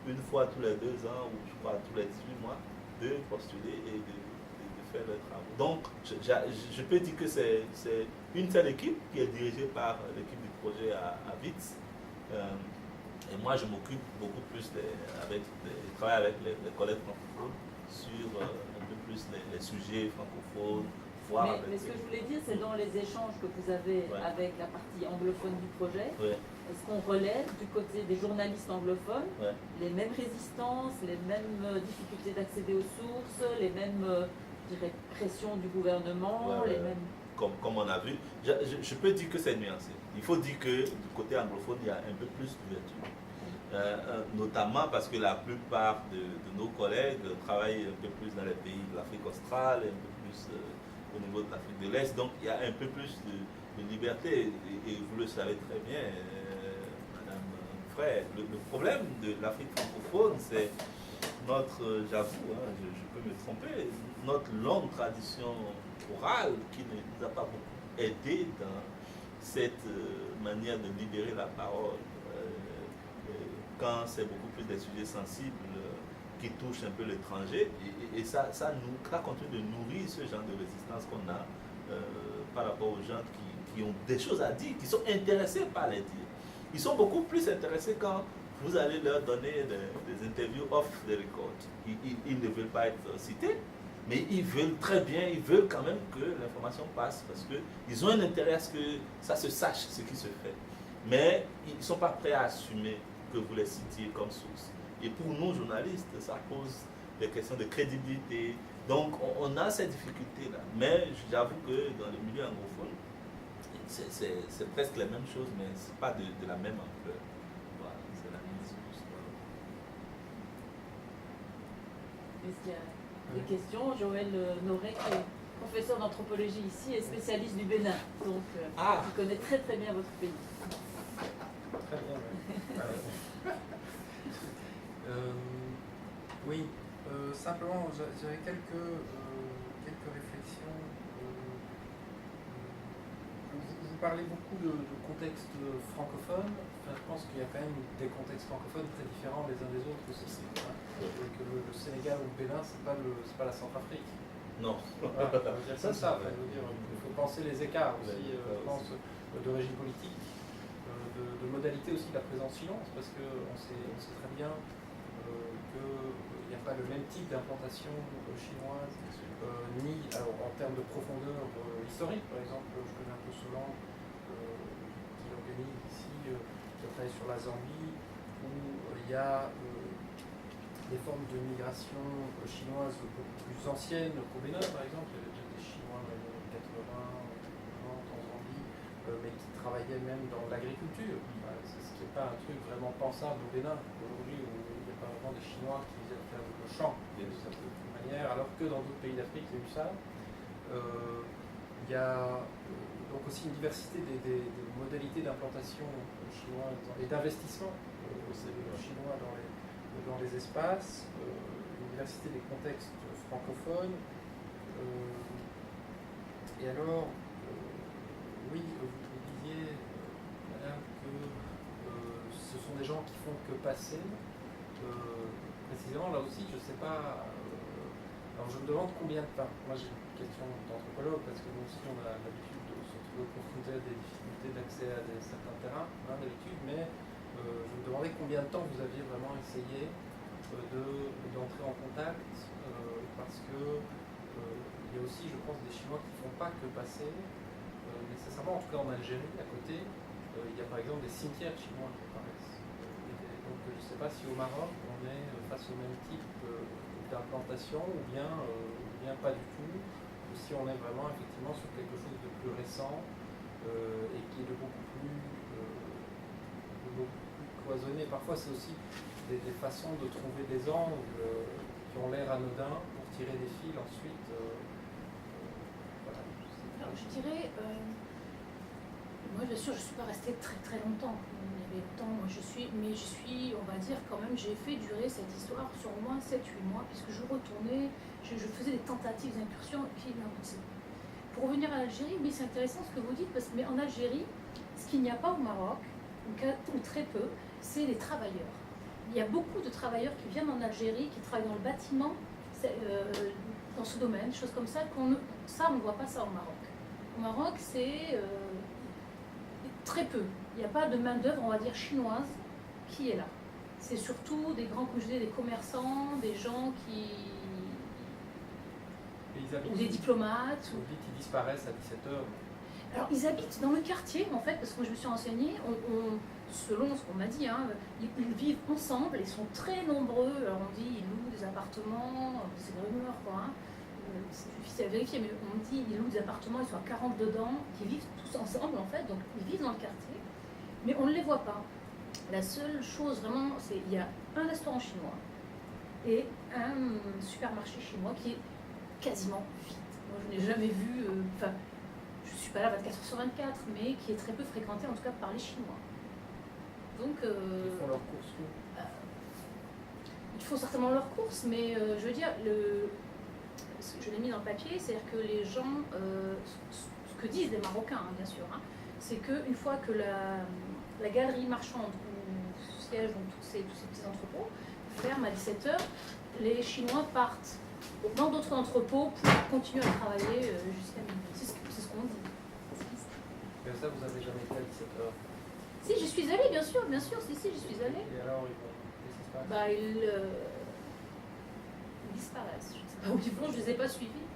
une fois tous les 2 ans, ou je crois tous les 18 mois, de postuler et de faire leurs travaux. Donc, je peux dire que c'est une seule équipe qui est dirigée par l'équipe du projet à Wits. Et moi, je m'occupe beaucoup plus je travaille avec les collègues francophones sur un peu plus les sujets francophones. Mais ce que je voulais dire, c'est dans les échanges que vous avez avec la partie anglophone du projet, est-ce qu'on relève du côté des journalistes anglophones les mêmes résistances, les mêmes difficultés d'accéder aux sources, les mêmes pressions du gouvernement, les mêmes... Comme on a vu, je peux dire que c'est nuancé. Il faut dire que du côté anglophone, il y a un peu plus d'ouverture. Notamment parce que la plupart de nos collègues travaillent un peu plus dans les pays de l'Afrique australe, un peu plus au niveau de l'Afrique de l'Est. Donc il y a un peu plus de liberté. Et vous le savez très bien, Madame Frère, le problème de l'Afrique francophone, c'est notre, j'avoue, je peux me tromper, notre longue tradition orale qui ne nous a pas beaucoup aidé dans cette manière de libérer la parole quand c'est beaucoup plus des sujets sensibles qui touchent un peu l'étranger et ça continue de nourrir ce genre de résistance qu'on a par rapport aux gens qui ont des choses à dire, qui sont intéressés par les dire. Ils sont beaucoup plus intéressés quand vous allez leur donner des interviews off the record. Ils ne veulent pas être cités, mais ils veulent très bien, ils veulent quand même que l'information passe parce qu'ils ont un intérêt à ce que ça se sache ce qui se fait. Mais ils ne sont pas prêts à assumer que vous les citiez comme source. Et pour nous, journalistes, ça pose des questions de crédibilité. Donc, on a ces difficultés-là. Mais j'avoue que dans le milieu anglophone, c'est presque la même chose, mais ce n'est pas de la même ampleur. Voilà, c'est la même discussion. Est-ce qu'il y a des questions? Joël Noré, qui est professeur d'anthropologie ici et spécialiste du Bénin. Donc, il connaît très très bien votre pays. Très bien, oui, simplement, j'avais quelques réflexions. Vous parlez beaucoup de contexte francophone. Enfin, je pense qu'il y a quand même des contextes francophones très différents les uns des autres aussi. Hein. Et que le Sénégal ou le Bénin, c'est pas la Centrafrique. Non. Voilà, c'est ça. Enfin, je veux dire, il faut penser les écarts aussi, je pense, de régime politique, de modalité aussi de la présence chinoise, parce qu'on sait très bien qu'il n'y a pas le même type d'implantation chinoise, ni alors, en termes de profondeur historique. Par exemple, je connais un peu Solange, qui organise ici, qui a travaillé sur la Zambie, où il y a des formes de migration chinoise beaucoup plus anciennes qu'au Bénin, par exemple. Il y avait déjà des Chinois dans les années 80, 90 en Zambie, mais qui travaillaient même dans l'agriculture. Enfin, c'est ce qui n'est pas un truc vraiment pensable au Bénin aujourd'hui, où il n'y a pas vraiment des Chinois qui viennent faire le champ d'une certaine manière, alors que dans d'autres pays d'Afrique, il y a eu ça. Il y a donc aussi une diversité des modalités d'implantation chinoise et d'investissement chinois dans les espaces, une diversité des contextes francophones. Et alors, oui, vous disiez, madame, que ce sont des gens qui font que passer. Précisément, là aussi, je ne sais pas. Alors, je me demande combien de temps. Moi, j'ai une question d'anthropologue, parce que nous aussi, on a l'habitude de se retrouver confrontés à des difficultés d'accès à certains terrains, hein, d'habitude, mais je me demandais combien de temps vous aviez vraiment essayé d'entrer en contact, parce que il y a aussi, je pense, des Chinois qui ne font pas que passer, nécessairement, en tout cas en Algérie, à côté, il y a par exemple des cimetières chinois qui apparaissent. Donc je ne sais pas si au Maroc, on est face au même type d'implantation, ou bien pas du tout, ou si on est vraiment effectivement sur quelque chose de plus récent, et qui est de beaucoup plus cloisonné. Parfois, c'est aussi des façons de trouver des angles qui ont l'air anodins pour tirer des fils ensuite. Voilà. Alors, je dirais, moi bien sûr, je ne suis pas restée très très longtemps. Il y avait longtemps, moi mais je suis, on va dire quand même, j'ai fait durer cette histoire sur au moins 7-8 mois, puisque je retournais, je faisais des tentatives d'incursion qui n'aboutissaient pas. Pour revenir à l'Algérie, oui, c'est intéressant ce que vous dites, mais en Algérie, ce qu'il n'y a pas au Maroc, ou très peu, c'est les travailleurs. Il y a beaucoup de travailleurs qui viennent en Algérie, qui travaillent dans le bâtiment, dans ce domaine, choses comme ça, on ne voit pas ça au Maroc. Au Maroc, c'est très peu. Il n'y a pas de main-d'œuvre, on va dire, chinoise qui est là. C'est surtout des grands, comme je disais, des commerçants, des gens qui. Ou des diplomates. Vous dites qu'ils disparaissent à 17h. Alors, ils habitent dans le quartier, en fait, parce que moi je me suis renseignée, selon ce qu'on m'a dit, hein, ils vivent ensemble, ils sont très nombreux. Alors, on dit ils louent des appartements, c'est des rumeurs, quoi. Hein. C'est difficile à vérifier, mais on dit ils louent des appartements, ils sont à 40 dedans, qui vivent tous ensemble, en fait, donc ils vivent dans le quartier, mais on ne les voit pas. La seule chose vraiment, c'est qu'il y a un restaurant chinois et un supermarché chinois qui est quasiment vide. Moi, je n'ai jamais vu. Je ne suis pas là 24 heures sur 24, mais qui est très peu fréquenté, en tout cas par les Chinois. Donc, ils font leurs courses où ils font certainement leurs courses, mais je veux dire, je l'ai mis dans le papier, c'est-à-dire que les gens, ce que disent les Marocains, hein, bien sûr, hein, c'est qu'une fois que la galerie marchande où siègent donc tous ces petits entrepôts ferme à 17h, les Chinois partent dans d'autres entrepôts pour continuer à travailler jusqu'à minuit. C'est ce qu'on dit. Mais ça, vous n'avez jamais été à 17h. Si, j'y suis allée, bien sûr, si, j'y suis allée. Et alors, qu'est-ce qui se passe? Bah, ils disparaissent. Je ne sais pas où ils vont, je ne les ai pas suivis.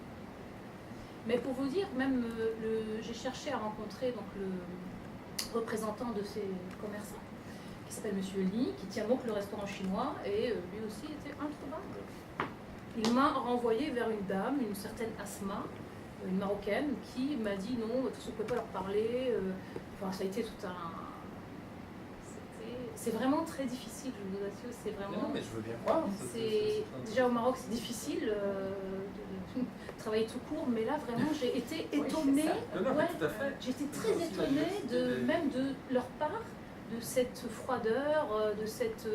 Mais pour vous dire, même j'ai cherché à rencontrer donc, le représentant de ces commerçants, qui s'appelle Monsieur Li, qui tient donc le restaurant chinois, et lui aussi était introuvable. Il m'a renvoyé vers une dame, une certaine Asma, une Marocaine, qui m'a dit non, de toute façon, on ne peut pas leur parler. Enfin, ça a été tout un... C'est vraiment très difficile, je vous assure, c'est vraiment... Non, mais je veux bien croire. Déjà au Maroc, c'est difficile de travailler tout court, mais là, vraiment, j'ai été étonnée. J'ai été très étonnée même de leur part, de cette froideur, de cette...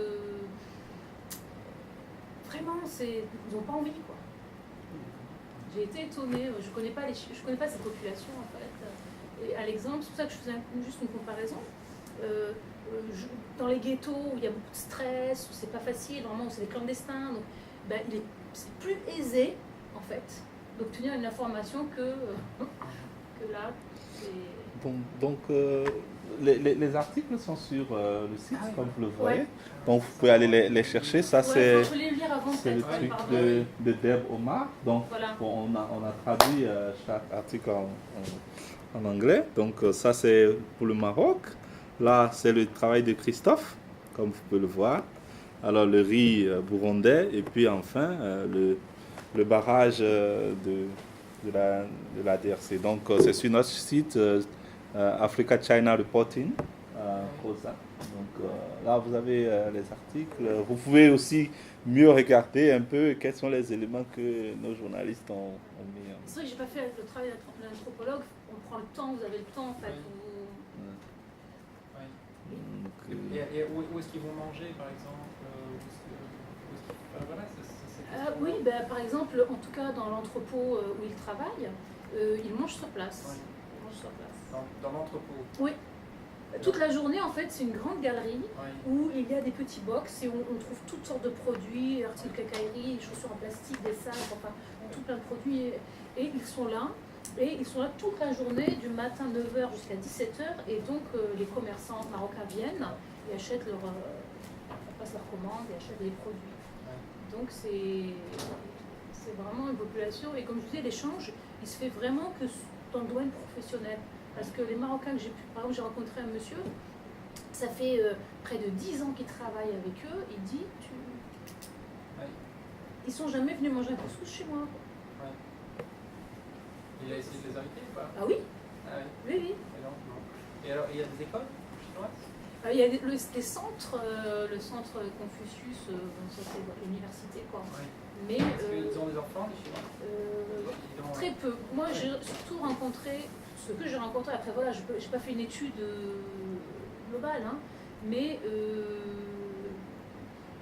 Vraiment, ils n'ont pas envie, quoi. J'ai été étonnée. Je connais pas cette population, en fait. Et l'exemple, c'est pour ça que je faisais juste une comparaison. Dans les ghettos où il y a beaucoup de stress, où c'est pas facile, vraiment où c'est des clandestins, donc ben, c'est plus aisé en fait d'obtenir une information que là. Donc, les articles sont sur le site, comme vous le voyez. Ouais. Donc, vous pouvez aller les chercher. Ça, Ouais, faut les lire avant c'est le peut-être, truc pardon. de Deb Omar. Donc, Voilà. bon, on a traduit chaque article en anglais. Donc, ça, c'est pour le Maroc. Là, c'est le travail de Christophe, comme vous pouvez le voir. Alors, le riz burundais. Et puis, enfin, le barrage de la DRC. Donc, c'est sur notre site Africa China Reporting. COSA. Donc, là, vous avez les articles. Vous pouvez aussi mieux regarder un peu quels sont les éléments que nos journalistes ont mis. C'est vrai que j'ai pas fait le travail de l'anthropologue. On prend le temps, vous avez le temps en fait. Et où est-ce qu'ils vont manger, par exemple voilà, oui, ben, par exemple, en tout cas dans l'entrepôt où ils travaillent, ils mangent sur place. Ouais. Ils mangent sur place. Dans l'entrepôt. Oui. Toute la journée, en fait, c'est une grande galerie Ouais. où il y a des petits box et on trouve toutes sortes de produits, articles quincaillerie, chaussures en plastique, des sacs, enfin, tout plein de produits. Et ils sont là. Et ils sont là toute la journée, du matin 9h jusqu'à 17h. Et donc, les commerçants marocains viennent et achètent passent leurs commandes et achètent les produits. Donc, c'est vraiment une population. Et comme je disais, l'échange, il se fait vraiment que dans le domaine professionnel. Parce que les Marocains que par exemple, j'ai rencontré un monsieur, ça fait près de 10 ans qu'il travaille avec eux. Il dit, ils sont jamais venus manger un couscous chez moi. Ouais. Il a essayé de les inviter ou pas? Ah oui. Ah oui. Oui, oui. Et, non. Et alors, il y a des écoles chinoises? Il y a les centres, le centre Confucius, ça c'est l'université quoi. Oui. Mais est-ce qu'ils ont des enfants, les Chinois? très peu. Moi j'ai surtout rencontré, ce que j'ai rencontré, après voilà, je n'ai pas fait une étude globale, hein, mais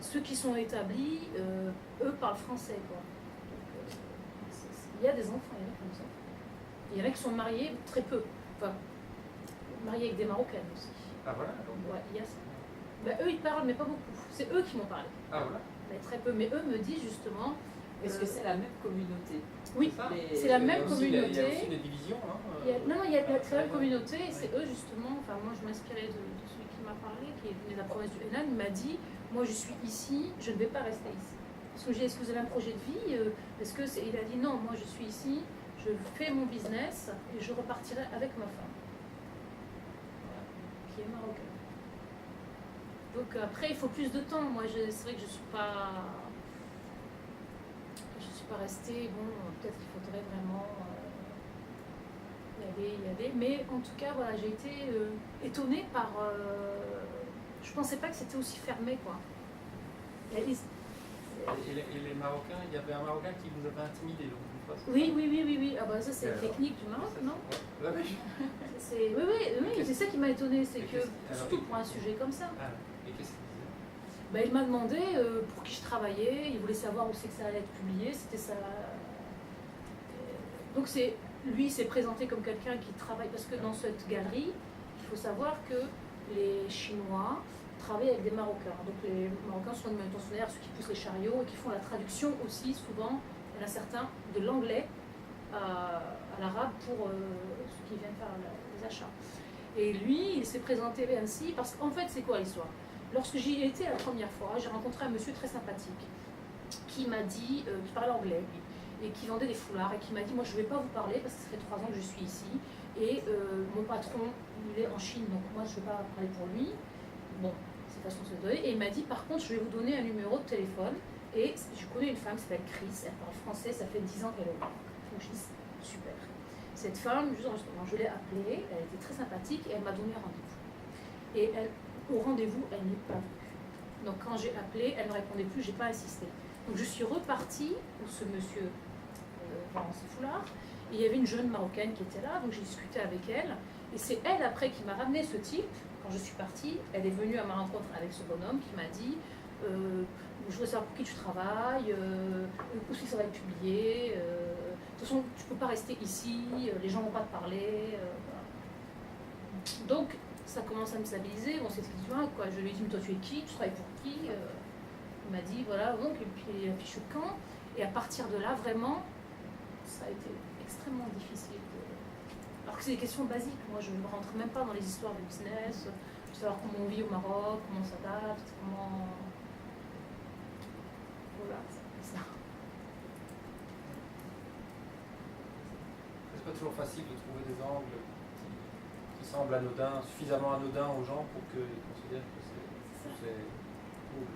ceux qui sont établis, eux parlent français quoi. Donc, il y a des enfants, il y en a comme ça. Il y en a qui sont mariés, très peu. Enfin, mariés avec des Marocaines aussi. Ah voilà. Ouais, il y a ça. Ben, eux, ils parlent, mais pas beaucoup. C'est eux qui m'ont parlé. Ah voilà. Mais très peu. Mais eux me disent justement. Est-ce que c'est la même communauté? Oui, c'est la même communauté. Il y a aussi des divisions. Hein, non, il y a la même communauté. Et c'est eux justement. Enfin, moi, je m'inspirais de celui qui m'a parlé, qui est venu de la province du Henan. Il m'a dit, moi, je suis ici, je ne vais pas rester ici. Parce que j'ai dit, est-ce que vous avez un projet de vie? Il a dit, non, moi, je suis ici, je fais mon business et je repartirai avec ma femme. Qui est marocaine. Donc après il faut plus de temps. Moi c'est vrai que je suis pas restée. Bon, peut-être qu'il faudrait vraiment y aller. Mais en tout cas voilà, j'ai été étonnée par. Je pensais pas que c'était aussi fermé quoi. Et les Marocains, il y avait un Marocain qui vous avait intimidé donc une fois. Oui. Ah bah ça c'est la technique du Maroc, non? Oui, c'est ça qui m'a étonnée, c'est que surtout pour un sujet comme ça. Et qu'est-ce qu'il disait? Ben, il m'a demandé pour qui je travaillais, il voulait savoir où c'est que ça allait être publié, c'était ça. Donc lui il s'est présenté comme quelqu'un qui travaille, parce que dans cette galerie, il faut savoir que les Chinois travaillent avec des Marocains. Donc les Marocains sont des manutentionnaires, ceux qui poussent les chariots et qui font la traduction aussi, souvent, il y en a certains, de l'anglais à l'arabe pour ceux qui viennent faire les achats. Et lui, il s'est présenté ainsi, parce qu'en fait, c'est quoi l'histoire? Lorsque j'y étais la première fois, j'ai rencontré un monsieur très sympathique qui m'a dit, qui parlait anglais, lui, et qui vendait des foulards, et qui m'a dit, moi je ne vais pas vous parler parce que ça fait 3 ans que je suis ici, et mon patron, il est en Chine, donc moi je ne vais pas parler pour lui. Bon, c'est façon de se donner. Et il m'a dit, par contre, je vais vous donner un numéro de téléphone, et je connais une femme qui s'appelle Chris, elle parle français, ça fait 10 ans qu'elle est au Maroc. Donc je dis, super. Cette femme, je l'ai appelée, elle était très sympathique, et elle m'a donné rendez-vous. Et au rendez-vous, elle n'est pas venue. Donc quand j'ai appelé, elle ne répondait plus, je n'ai pas insisté. Donc je suis repartie où ce monsieur vend ses foulards, et il y avait une jeune Marocaine qui était là, donc j'ai discuté avec elle, et c'est elle après qui m'a ramené ce type. Quand je suis partie, elle est venue à ma rencontre avec ce bonhomme qui m'a dit je voudrais savoir pour qui tu travailles, où est-ce que ça va être publié, de toute façon tu ne peux pas rester ici, les gens ne vont pas te parler. Voilà. ça commence à me stabiliser. Bon, c'est effectivement quoi. Je lui ai dit, mais toi tu es qui? Tu travailles pour qui? Il m'a dit, voilà, donc, et puis la fiche de camp. Et à partir de là, vraiment, ça a été extrêmement difficile. Alors que c'est des questions basiques. Moi, je ne rentre même pas dans les histoires de business, de savoir comment on vit au Maroc, comment on s'adapte, comment. Voilà, c'est ça. C'est pas toujours facile de trouver des angles qui semblent anodins, suffisamment anodins aux gens pour qu'ils considèrent que c'est cool.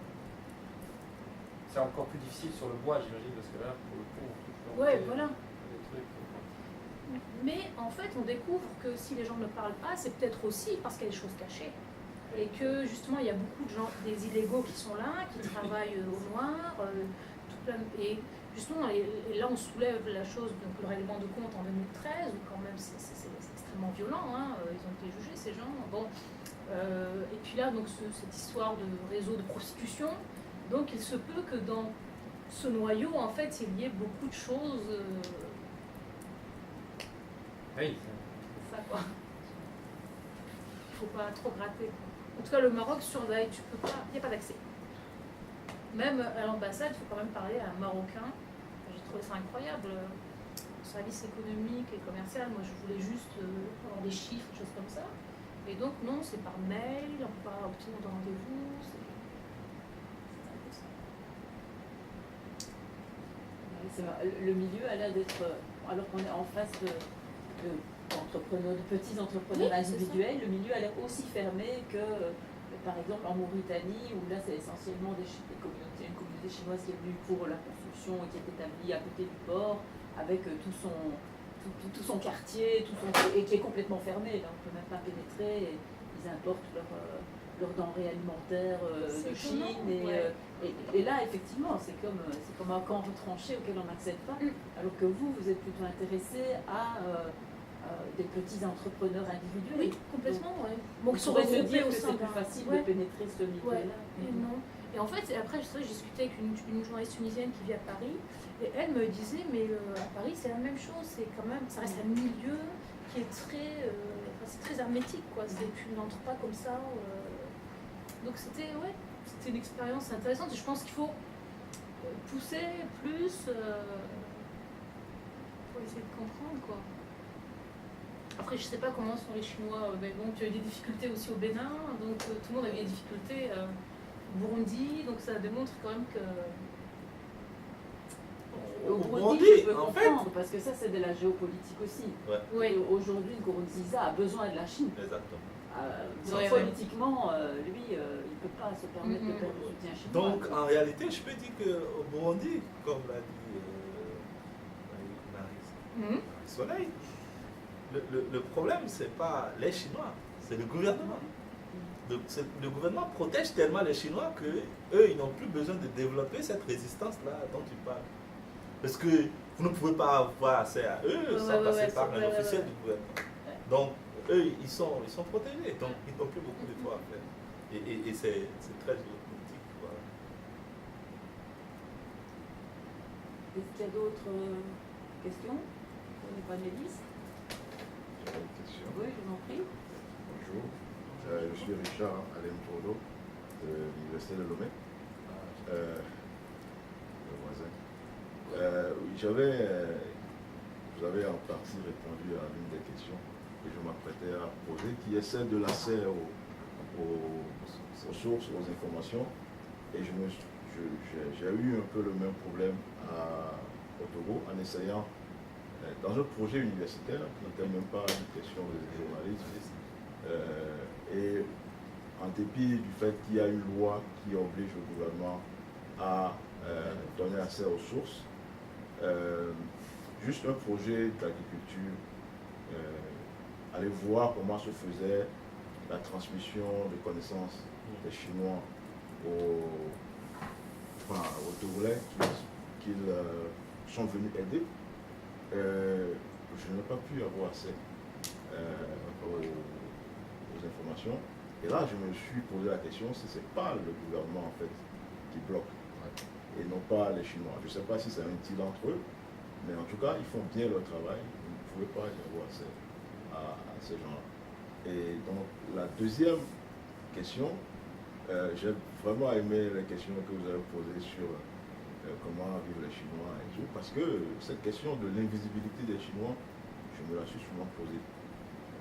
C'est encore plus difficile sur le bois, j'imagine, parce que là, pour le coup, on touche Ouais, voilà. des trucs. Mais en fait, on découvre que si les gens ne parlent pas, c'est peut-être aussi parce qu'il y a des choses cachées. Et que justement, il y a beaucoup de gens, des illégaux qui sont là, qui travaillent au noir, tout plein et justement, et là on soulève la chose, donc le règlement de compte en 2013, où quand même c'est extrêmement violent, hein, ils ont été jugés ces gens. Bon, et puis là, donc cette histoire de réseau de prostitution, donc il se peut que dans ce noyau, en fait, il y ait beaucoup de choses. Oui. C'est ça quoi. Il ne faut pas trop gratter. En tout cas, le Maroc surveille, tu peux pas, il n'y a pas d'accès. Même à l'ambassade, il faut quand même parler à un Marocain. J'ai trouvé ça incroyable. Le service économique et commercial, moi je voulais juste avoir des chiffres, des choses comme ça. Et donc non, c'est par mail, on ne peut pas obtenir de rendez-vous. C'est un peu ça. Le milieu a l'air d'être, alors qu'on est en face d'entrepreneurs, de petits entrepreneurs Oui, individuels, le milieu a l'air aussi fermé que, par exemple, en Mauritanie, où là c'est essentiellement une communauté chinoise qui est venue pour la construction et qui est établie à côté du port, avec tout son quartier, et qui est complètement fermé, donc on ne peut même pas pénétrer. Ils importent leurs denrées alimentaires de Chine. Et là, effectivement, c'est comme un camp retranché auquel on n'accède pas, alors que vous êtes plutôt intéressé à des petits entrepreneurs individuels. Oui, complètement, oui. Bon, Qui sont pourrait se regroupés dire au que sein c'est plus d'un- facile Ouais. de pénétrer ce milieu-là. Ouais, et non. Et en fait, après, j'ai discuté avec une journaliste tunisienne qui vit à Paris, et elle me disait, mais à Paris, c'est la même chose, c'est quand même, ça reste un milieu qui est très, c'est très hermétique, quoi. Tu n'entres pas comme ça. Donc c'était une expérience intéressante, et je pense qu'il faut pousser plus pour essayer de comprendre, quoi. Après, je sais pas comment sont les Chinois, mais bon, tu as eu des difficultés aussi au Bénin, donc tout le monde a eu des difficultés au Burundi, donc ça démontre quand même que. Au Burundi, je peux comprendre, parce que ça, c'est de la géopolitique aussi. Ouais. Et aujourd'hui, Nkurunziza a besoin de la Chine. Exactement. Politiquement, lui, il ne peut pas se permettre de perdre le soutien chinois. Donc, en réalité, je peux dire qu'au Burundi, comme l'a dit Marie Soleil, le problème, ce n'est pas les Chinois, c'est le gouvernement. Le gouvernement protège tellement les Chinois qu'eux, ils n'ont plus besoin de développer cette résistance-là dont tu parles. Parce que vous ne pouvez pas avoir accès à eux sans passer par un officiel du gouvernement. Donc, eux, ils sont protégés, donc ils n'ont plus beaucoup d'efforts à faire. Et c'est très géopolitique. Voilà. Est-ce qu'il y a d'autres questions pour les panélistes? J'ai une question. Oui, je vous en prie. Bonjour, je suis Richard Alain Tourdo de l'Université de Lomé, le voisin. Vous avez en partie répondu à l'une des questions que je m'apprêtais à poser, qui est celle de l'accès aux sources, aux informations. Et j'ai eu un peu le même problème au Togo en essayant, dans un projet universitaire, qui n'était même pas une question de journalisme, et en dépit du fait qu'il y a une loi qui oblige le gouvernement à donner accès aux sources, juste un projet d'agriculture, aller voir comment se faisait la transmission de connaissances des Chinois aux Togolais qu'ils sont venus aider. Je n'ai pas pu avoir accès aux informations. Et là, je me suis posé la question si ce n'est pas le gouvernement en fait qui bloque et non pas les Chinois. Je ne sais pas si c'est un deal entre eux, mais en tout cas, ils font bien leur travail. Vous ne pouvez pas y avoir accès à ces gens-là. Et donc, la deuxième question, j'ai vraiment aimé la question que vous avez posée sur comment vivent les Chinois et tout, parce que cette question de l'invisibilité des Chinois, je me la suis souvent posée.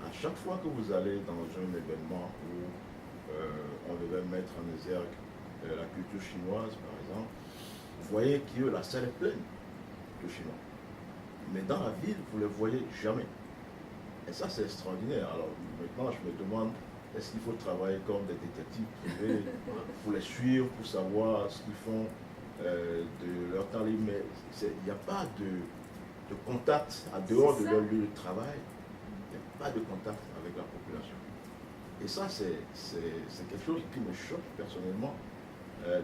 À chaque fois que vous allez dans un événement où on devait mettre en exergue la culture chinoise, par exemple, vous voyez que la salle est pleine de Chinois. Mais dans la ville, vous ne les voyez jamais. Et ça, c'est extraordinaire. Alors maintenant, je me demande, est-ce qu'il faut travailler comme des détectives privés pour les suivre, pour savoir ce qu'ils font de leur temps libre? Mais il n'y a pas de contact en dehors de leur lieu de travail. Il n'y a pas de contact avec la population. Et ça, c'est quelque chose qui me choque personnellement,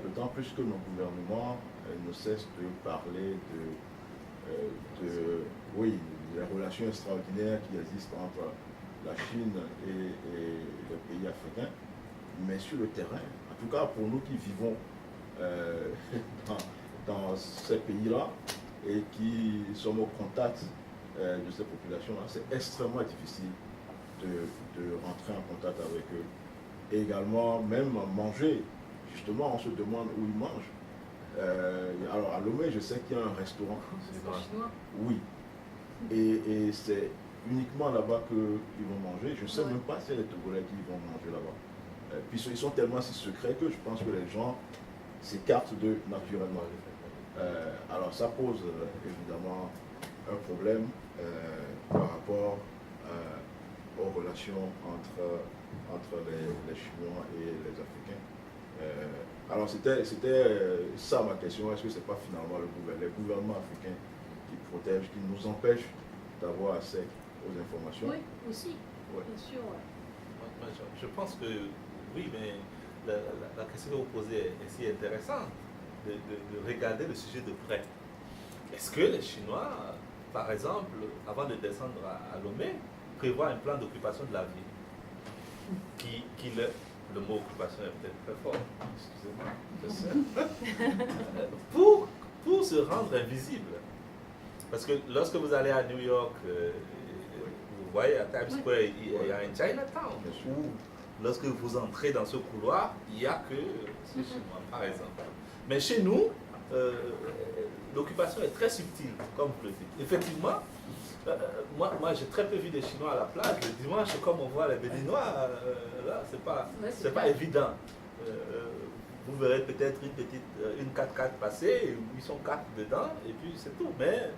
d'autant plus que nos gouvernements ne cessent de parler oui, les relations extraordinaires qui existent entre la Chine et les pays africains, mais sur le terrain, en tout cas pour nous qui vivons dans ces pays-là et qui sommes au contact de ces populations-là, c'est extrêmement difficile de rentrer en contact avec eux. Et également, même manger, justement, on se demande où ils mangent. Alors à Lomé, je sais qu'il y a un restaurant. Chinois. Oui. Et c'est uniquement là-bas qu'ils vont manger. Je ne sais même pas s'il y a des Togolais qui vont manger là-bas. Puis ils sont tellement si secrets que je pense que les gens s'écartent d'eux naturellement. Alors ça pose évidemment un problème par rapport aux relations entre les Chinois et les Africains. Alors c'était ça ma question, est-ce que ce n'est pas finalement les gouvernements africains qui protègent, qui nous empêchent d'avoir accès aux informations? Oui, aussi, Ouais. bien sûr. Moi, je pense que oui, mais la question que vous posez est si intéressante de regarder le sujet de près. Est-ce que les Chinois, par exemple, avant de descendre à Lomé, prévoient un plan d'occupation de la ville le mot occupation est peut-être très fort, excusez-moi, pour se rendre invisible. Parce que lorsque vous allez à New York, vous voyez à Times Square, il y a un Chinatown, où lorsque vous entrez dans ce couloir, il n'y a que ces Chinois, par exemple. Mais chez nous, l'occupation est très subtile, comme vous le dites. Effectivement, moi j'ai très peu vu des Chinois à la plage. Le dimanche, comme on voit les Béninois, là, c'est pas évident. Vous verrez peut-être une 4x4 passer, et ils sont 4 dedans, et puis c'est tout. Mais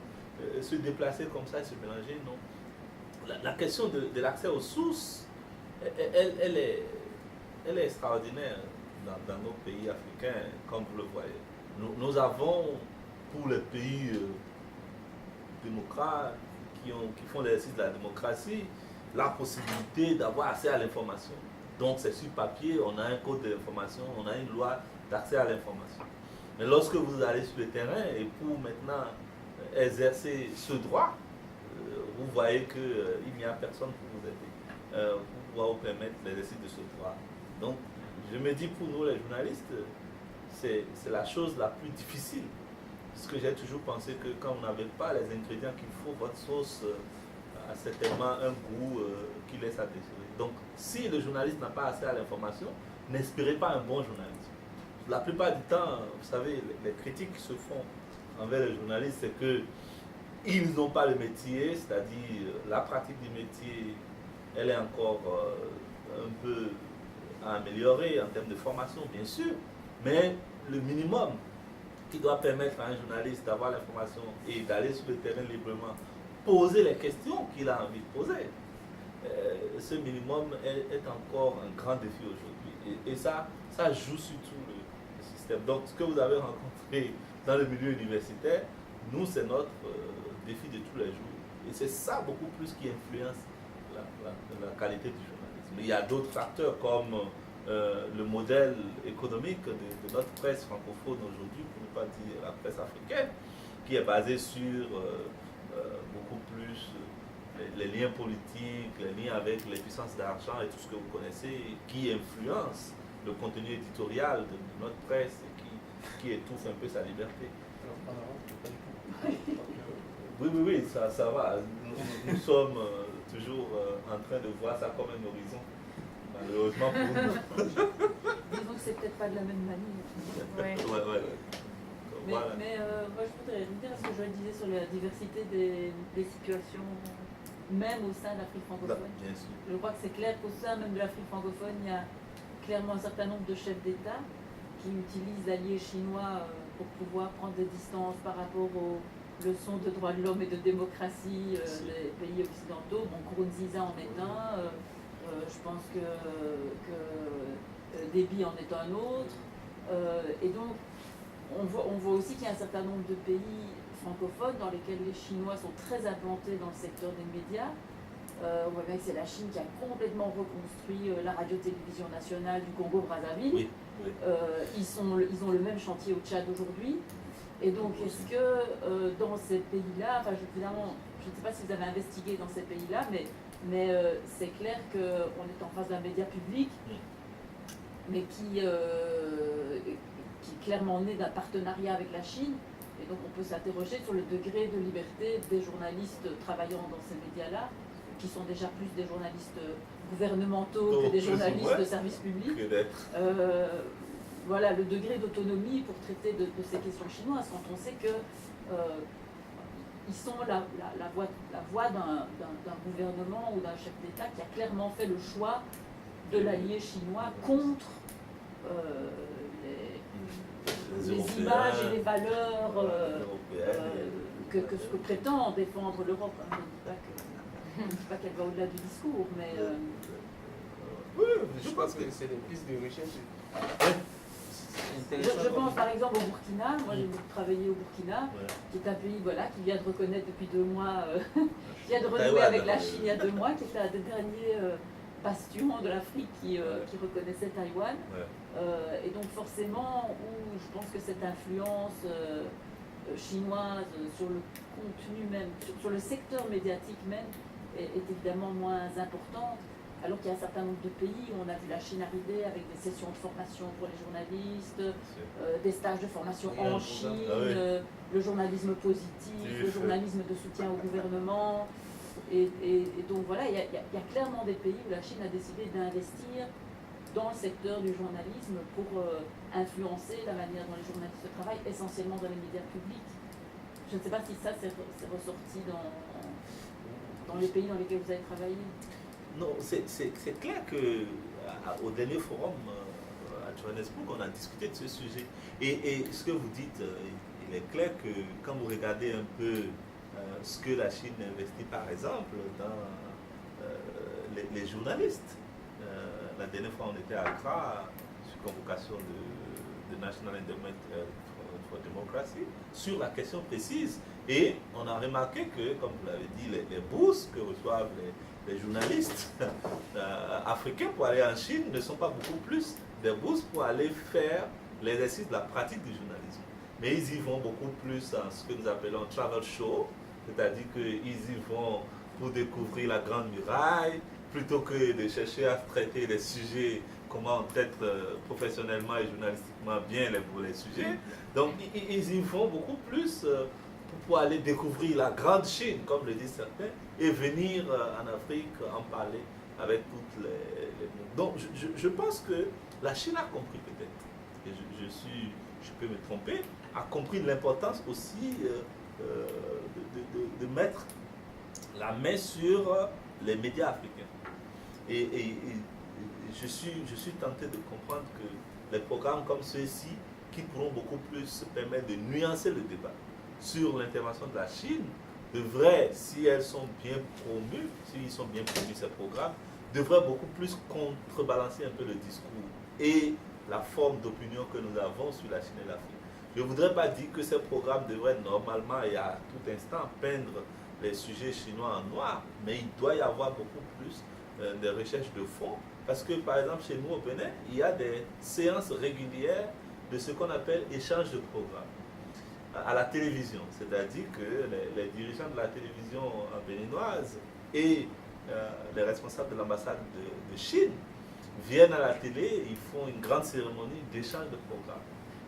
se déplacer comme ça et se mélanger, non. La question de l'accès aux sources, elle est extraordinaire dans nos pays africains, comme vous le voyez. Nous avons, pour les pays démocrates qui font l'exercice de la démocratie, la possibilité d'avoir accès à l'information. Donc c'est sur papier, on a un code de l'information, on a une loi d'accès à l'information. Mais lorsque vous allez sur le terrain et pour maintenant exercer ce droit, vous voyez qu'il n'y a personne pour vous aider, pour pouvoir vous permettre l'exercice de ce droit. Donc je me dis pour nous les journalistes, c'est la chose la plus difficile. Parce que j'ai toujours pensé que quand vous n'avez pas les ingrédients qu'il faut, votre sauce a certainement un goût qui laisse à désirer. Donc, si le journaliste n'a pas accès à l'information, n'espérez pas un bon journaliste. La plupart du temps, vous savez, les critiques qui se font envers les journalistes, c'est qu'ils n'ont pas le métier, c'est-à-dire la pratique du métier, elle est encore un peu à améliorer en termes de formation, bien sûr, mais le minimum qui doit permettre à un journaliste d'avoir l'information et d'aller sur le terrain librement, poser les questions qu'il a envie de poser. Ce minimum est encore un grand défi aujourd'hui. Et ça joue sur tout le système. Donc, ce que vous avez rencontré dans le milieu universitaire, nous, c'est notre défi de tous les jours. Et c'est ça beaucoup plus qui influence la qualité du journalisme. Il y a d'autres facteurs comme le modèle économique de notre presse francophone aujourd'hui, pour ne pas dire la presse africaine, qui est basée sur beaucoup plus les liens politiques, les liens avec les puissances d'argent et tout ce que vous connaissez, qui influence le contenu éditorial de notre presse et qui étouffe un peu sa liberté. Oui, ça va. Nous sommes toujours en train de voir ça comme un horizon. Malheureusement pour nous. Disons que c'est peut-être pas de la même manière. Ouais. Ouais. Voilà. Mais moi je voudrais revenir à ce que je disais sur la diversité des situations, même au sein de l'Afrique francophone. Bien sûr. Je crois que c'est clair qu'au sein même de l'Afrique francophone, il y a clairement un certain nombre de chefs d'État qui utilisent l'allié chinois pour pouvoir prendre des distances par rapport aux leçons de droits de l'homme et de démocratie des pays occidentaux. Bon, Nkurunziza en est un, je pense que Déby en est un autre. Et donc, on voit aussi qu'il y a un certain nombre de pays francophones dans lesquels les Chinois sont très implantés dans le secteur des médias. On voit bien que c'est la Chine qui a complètement reconstruit la radio-télévision nationale du Congo-Brazzaville. Oui. Ils ont le même chantier au Tchad aujourd'hui. Et donc, est-ce que dans ces pays-là, enfin, évidemment, je ne sais pas si vous avez investigué dans ces pays-là, mais c'est clair qu'on est en face d'un média public, mais qui est clairement né d'un partenariat avec la Chine. Et donc, on peut s'interroger sur le degré de liberté des journalistes travaillant dans ces médias-là, qui sont déjà plus des journalistes gouvernementaux que des journalistes de service public. Voilà, le degré d'autonomie pour traiter de ces questions chinoises, quand on sait que ils sont la voix d'un gouvernement ou d'un chef d'État qui a clairement fait le choix de l'allié chinois contre les images et les valeurs que prétend défendre l'Europe. Je ne dis pas qu'elle va au-delà du discours, mais... Oui, je pense que c'est des pistes de recherche. Je pense par exemple au Burkina. Moi j'ai beaucoup travaillé au Burkina, qui est un pays qui vient de reconnaître depuis 2 mois, qui vient de renouer avec la Chine il y a 2 mois, qui était un des derniers bastions de l'Afrique qui reconnaissait Taïwan. Et donc forcément, où je pense que cette influence chinoise sur le contenu même, sur le secteur médiatique même, est évidemment moins importante. Alors qu'il y a un certain nombre de pays où on a vu la Chine arriver avec des sessions de formation pour les journalistes, des stages de formation en Chine, le journalisme positif, le journalisme de soutien au gouvernement. Et donc voilà, il y a clairement des pays où la Chine a décidé d'investir dans le secteur du journalisme pour influencer la manière dont les journalistes travaillent, essentiellement dans les médias publics. Je ne sais pas si ça c'est ressorti dans les pays dans lesquels vous avez travaillé. Non, c'est clair qu'au dernier forum à Johannesburg, on a discuté de ce sujet. Et ce que vous dites, il est clair que quand vous regardez un peu ce que la Chine investit, par exemple, dans les journalistes. La dernière fois, on était à Accra, sur convocation de National Endowment for Democracy, sur la question précise. Et on a remarqué que, comme vous l'avez dit, les bourses que reçoivent les journalistes africains pour aller en Chine ne sont pas beaucoup plus des bourses pour aller faire l'exercice de la pratique du journalisme. Mais ils y vont beaucoup plus en ce que nous appelons travel show, c'est-à-dire qu'ils y vont pour découvrir la Grande Muraille, plutôt que de chercher à traiter les sujets, comment traite professionnellement et journalistiquement bien les sujets. Donc ils y vont beaucoup plus pour aller découvrir la grande Chine, comme le disent certains, et venir en Afrique en parler avec toutes les... Donc je pense que la Chine a compris peut-être, et je peux me tromper, a compris l'importance aussi de mettre la main sur les médias africains. Et je suis tenté de comprendre que les programmes comme ceux-ci, qui pourront beaucoup plus permettre de nuancer le débat sur l'intervention de la Chine, devraient, si elles sont bien promues, s'ils sont bien promus ces programmes, devraient beaucoup plus contrebalancer un peu le discours et la forme d'opinion que nous avons sur la Chine et l'Afrique. Je ne voudrais pas dire que ces programmes devraient normalement et à tout instant peindre les sujets chinois en noir, mais il doit y avoir beaucoup plus de recherches de fond, parce que par exemple chez nous au Bénin, il y a des séances régulières de ce qu'on appelle échange de programmes à la télévision, c'est-à-dire que les dirigeants de la télévision béninoise et les responsables de l'ambassade de Chine viennent à la télé, ils font une grande cérémonie d'échange de programmes.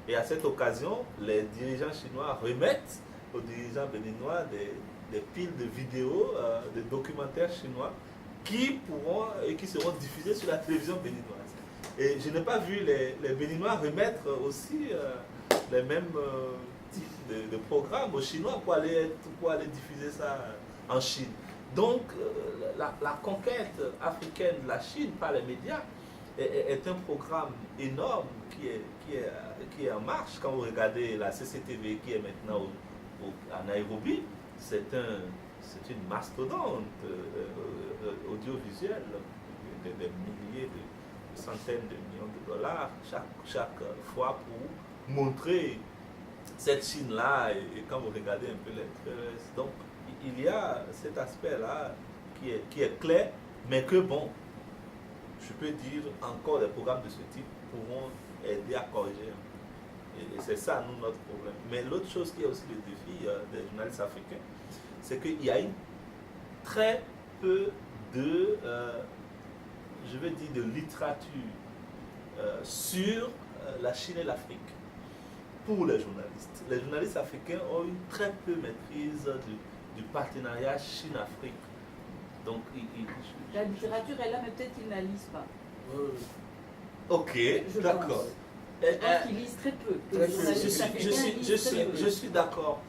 Et à cette occasion, les dirigeants chinois remettent aux dirigeants béninois des piles de vidéos, de documentaires chinois qui pourront et qui seront diffusés sur la télévision béninoise. Et je n'ai pas vu les Béninois remettre aussi les mêmes types de programmes aux Chinois pour aller diffuser ça en Chine. Donc la conquête africaine de la Chine par les médias est un programme énorme qui est en marche. Quand vous regardez la CCTV qui est maintenant à Nairobi, c'est une mastodonte audiovisuelle des milliers, de centaines de millions de dollars chaque fois pour montrer cette Chine-là. Et quand vous regardez un peu les trailers, donc il y a cet aspect-là qui est clair, mais que bon, je peux dire encore des programmes de ce type pourront aider à corriger. Et c'est ça, nous, notre problème. Mais l'autre chose qui est aussi le défi des journalistes africains, c'est qu'il y a très peu de, je vais dire, de littérature sur la Chine et l'Afrique pour les journalistes. Les journalistes africains ont une très peu maîtrise du partenariat Chine-Afrique. Donc, la littérature est là, mais peut-être qu'ils ne la lisent pas. Ok, d'accord. Je pense qu'ils lisent très peu. Je suis d'accord.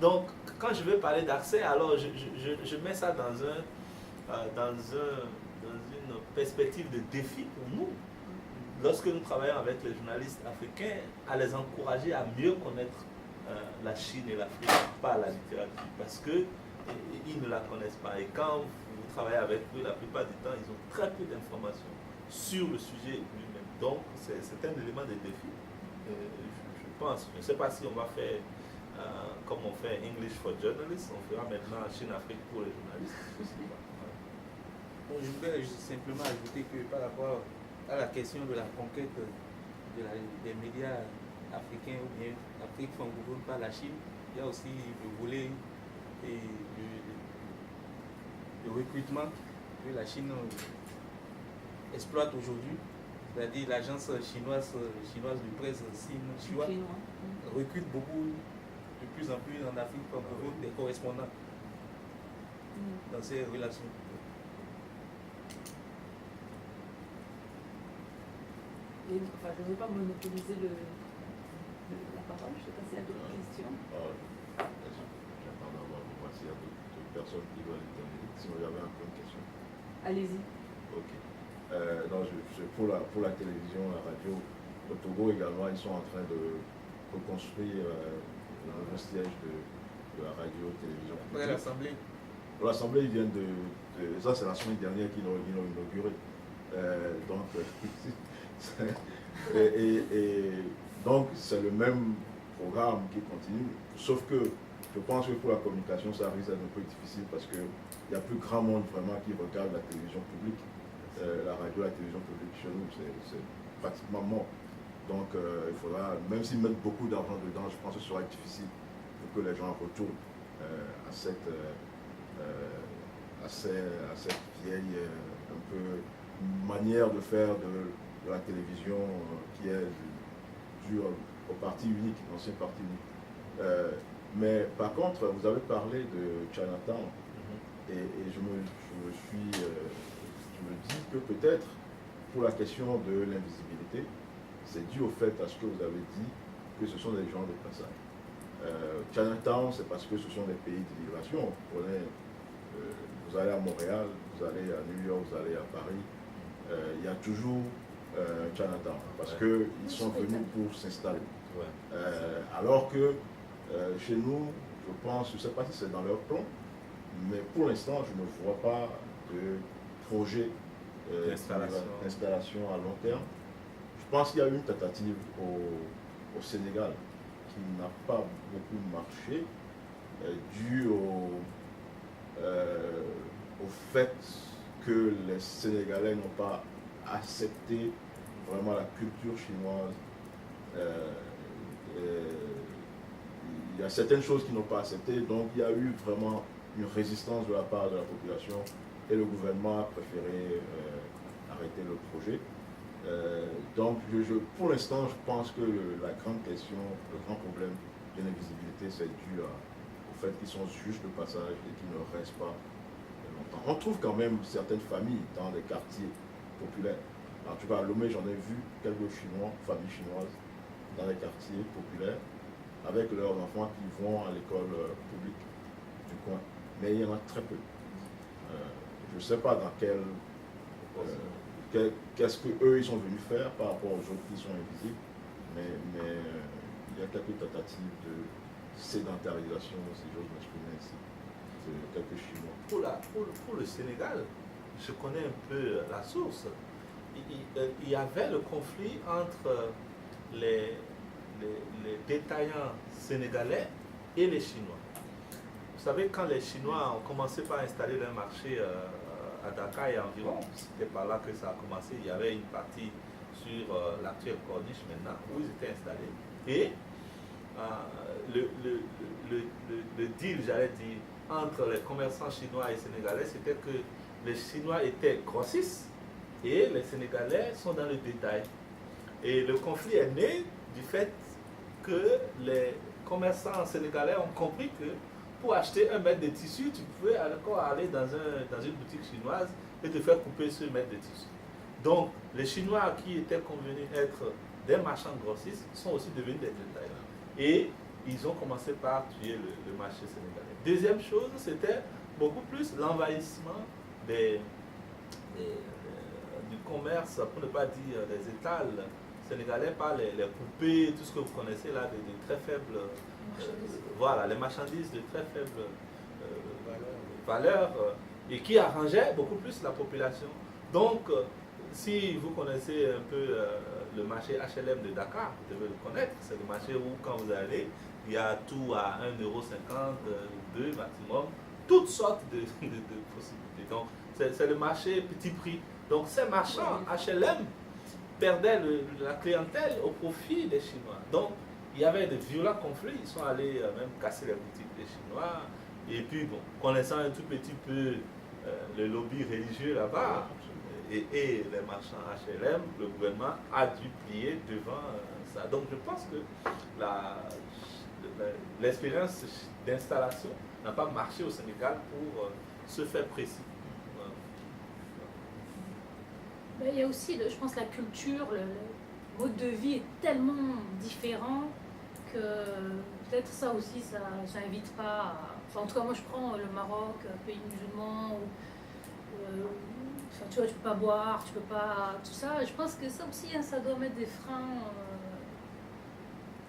Donc, quand je veux parler d'accès, alors je mets ça dans une perspective de défi pour nous. Lorsque nous travaillons avec les journalistes africains, à les encourager à mieux connaître la Chine et l'Afrique par la littérature, parce qu'ils ne la connaissent pas. Et quand vous travaillez avec eux, la plupart du temps, ils ont très peu d'informations sur le sujet lui-même. Donc, c'est un élément de défi. Je pense, je ne sais pas si on va faire comme on fait English for Journalists, on fera maintenant Chine-Afrique pour les journalistes. Bon, je voudrais simplement ajouter que par rapport à la question de la conquête des médias africains ou bien Afrique francophone par la Chine, il y a aussi le volet et le recrutement que la Chine exploite aujourd'hui. C'est-à-dire l'agence chinoise de presse Xinhua recrute beaucoup, de plus en plus en Afrique francophone, des correspondants dans ces relations. Et, enfin, je ne veux pas monopoliser la parole, je ne sais pas s'il y a d'autres questions. J'attends d'avoir voir s'il y a d'autres personnes qui veulent intervenir. Sinon, j'avais encore une question. Allez-y. Ok. Non, pour la télévision, la radio, au Togo également, ils sont en train de reconstruire le nouveau siège de la radio-télévision. Après l'Assemblée. L'Assemblée, ils viennent ça c'est la semaine dernière qu'ils l'ont inauguré. Donc, donc c'est le même programme qui continue, sauf que je pense que pour la communication, ça risque d'être un peu difficile parce qu'il y a plus grand monde vraiment qui regarde la télévision publique. La radio, la télévision publique chez nous, c'est pratiquement mort. Donc il faudra, même s'ils mettent beaucoup d'argent dedans, je pense que ce sera difficile pour que les gens retournent à cette vieille un peu manière de faire de la télévision qui est due au parti unique, l'ancien parti unique. Mais par contre, vous avez parlé de Chinatown et je me dis que peut-être pour la question de l'invisibilité, c'est dû au fait à ce que vous avez dit que ce sont des gens de passage. Chinatown, c'est parce que ce sont des pays d'immigration. Vous allez à Montréal, vous allez à New York, vous allez à Paris, il y a toujours Chinatown parce qu'ils sont venus pour s'installer. Alors que chez nous, je pense, je ne sais pas si c'est dans leur plan, mais pour l'instant, je ne vois pas de projet d'installation à long terme. Je pense qu'il y a eu une tentative au Sénégal qui n'a pas beaucoup marché, dû au fait que les Sénégalais n'ont pas accepté vraiment la culture chinoise. Il y a certaines choses qu'ils n'ont pas acceptées, donc il y a eu vraiment une résistance de la part de la population et le gouvernement a préféré arrêter le projet. Donc pour l'instant, je pense que la grande question, le grand problème de l'invisibilité, c'est dû au fait qu'ils sont juste de passage et qu'ils ne restent pas on trouve quand même certaines familles dans les quartiers populaires. En tout cas, à Lomé, j'en ai vu quelques Chinois, familles chinoises, dans les quartiers populaires, avec leurs enfants qui vont à l'école publique du coin. Mais il y en a très peu. Je ne sais pas dans qu'est-ce qu'eux ils sont venus faire par rapport aux autres qui sont invisibles, mais il y a quelques tentatives de sédentarisation, si j'ose m'exprimer ainsi, de quelques Chinois. Pour le Sénégal, je connais un peu la source. Il y avait le conflit entre les détaillants sénégalais et les Chinois. Vous savez, quand les Chinois ont commencé par installer leur marché à Dakar et environ, c'était par là que ça a commencé. Il y avait une partie sur l'actuelle corniche maintenant où ils étaient installés. Et le deal, j'allais dire, entre les commerçants chinois et sénégalais, c'était que les Chinois étaient grossistes et les Sénégalais sont dans le détail. Et le conflit est né du fait que les commerçants sénégalais ont compris que pour acheter un mètre de tissu, tu pouvais encore aller dans une boutique chinoise et te faire couper ce mètre de tissu. Donc, les Chinois qui étaient convenus être des marchands grossistes sont aussi devenus des détaillants. Et ils ont commencé par tuer le marché sénégalais. Deuxième chose, c'était beaucoup plus l'envahissement du commerce, pour ne pas dire des étals sénégalais, par les poupées, tout ce que vous connaissez là, de très faibles, voilà, les marchandises de très faible valeur, et qui arrangeaient beaucoup plus la population. Donc, si vous connaissez un peu le marché HLM de Dakar, vous devez le connaître, c'est le marché où quand vous allez, il y a tout à 1,50 €, 2 maximum, toutes sortes de possibilités. Donc, c'est le marché petit prix. Donc, ces marchands HLM perdaient la clientèle au profit des Chinois. Donc, il y avait de violents conflits. Ils sont allés même casser les boutiques des Chinois. Et puis, bon, connaissant un tout petit peu le lobby religieux là-bas et les marchands HLM, le gouvernement a dû plier devant ça. Donc, je pense que l'expérience d'installation n'a pas marché au Sénégal pour ce fait précis. Ben, il y a aussi, je pense, la culture, le mode de vie est tellement différent que peut-être ça aussi, ça n'invite pas à... Enfin, en tout cas, moi, je prends le Maroc, pays musulman, où enfin, tu vois, tu peux pas boire, tu peux pas... Tout ça, je pense que ça aussi, hein, ça doit mettre des freins.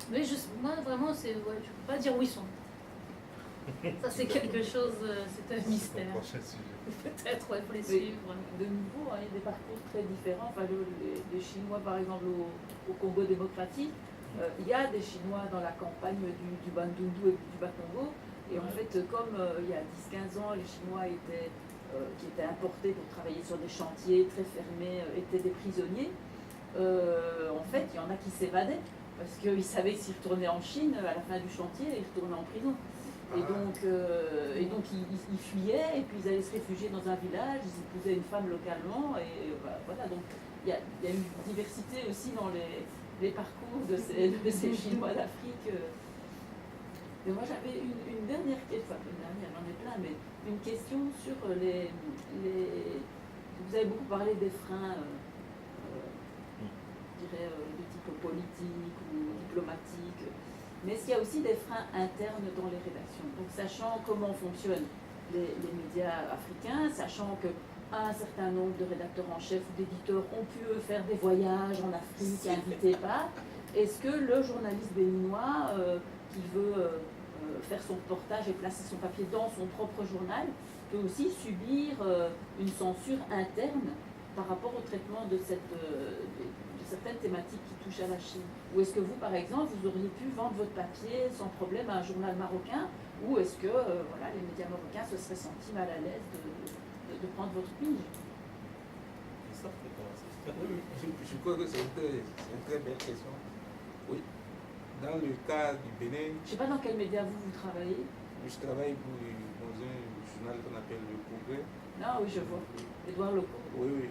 Mais moi, vraiment, je ne peux pas dire où ils sont. Ça, c'est quelque chose, c'est un mystère. Peut-être, il faut les suivre. De nouveau, il y a des parcours très différents. Enfin, les Chinois, par exemple, au Congo démocratique, il y a des Chinois dans la campagne du Bandundu et du Bas-Congo. Et en fait, comme il y a 10-15 ans, les Chinois qui étaient importés pour travailler sur des chantiers très fermés, étaient des prisonniers, en fait, il y en a qui s'évadaient. Parce qu'ils savaient que s'ils retournaient en Chine, à la fin du chantier, ils retournaient en prison. Et donc ils fuyaient, et puis ils allaient se réfugier dans un village, ils épousaient une femme localement, et voilà. Donc il y a une diversité aussi dans les parcours de ces Chinois d'Afrique. Mais moi j'avais une dernière question, enfin une dernière, j'en ai plein, mais une question sur les vous avez beaucoup parlé des freins, je dirais, de type politique ou diplomatique. Mais est-ce qu'il y a aussi des freins internes dans les rédactions? Donc, sachant comment fonctionnent les médias africains, sachant qu'un certain nombre de rédacteurs en chef ou d'éditeurs ont pu faire des voyages en Afrique invités par, est-ce que le journaliste béninois qui veut faire son reportage et placer son papier dans son propre journal peut aussi subir une censure interne par rapport au traitement de certaines thématiques qui touchent à la Chine? Ou est-ce que vous, par exemple, vous auriez pu vendre votre papier sans problème à un journal marocain? Ou est-ce que voilà, les médias marocains se seraient sentis mal à l'aise de prendre votre pige? Oui, je crois que c'est une très belle question. Oui. Dans le cas du Bénin, Je ne sais pas dans quel média vous travaillez. je travaille dans un journal qu'on appelle Le Progrès. Non, oui, je vois. Édouard Leco. Oui, oui.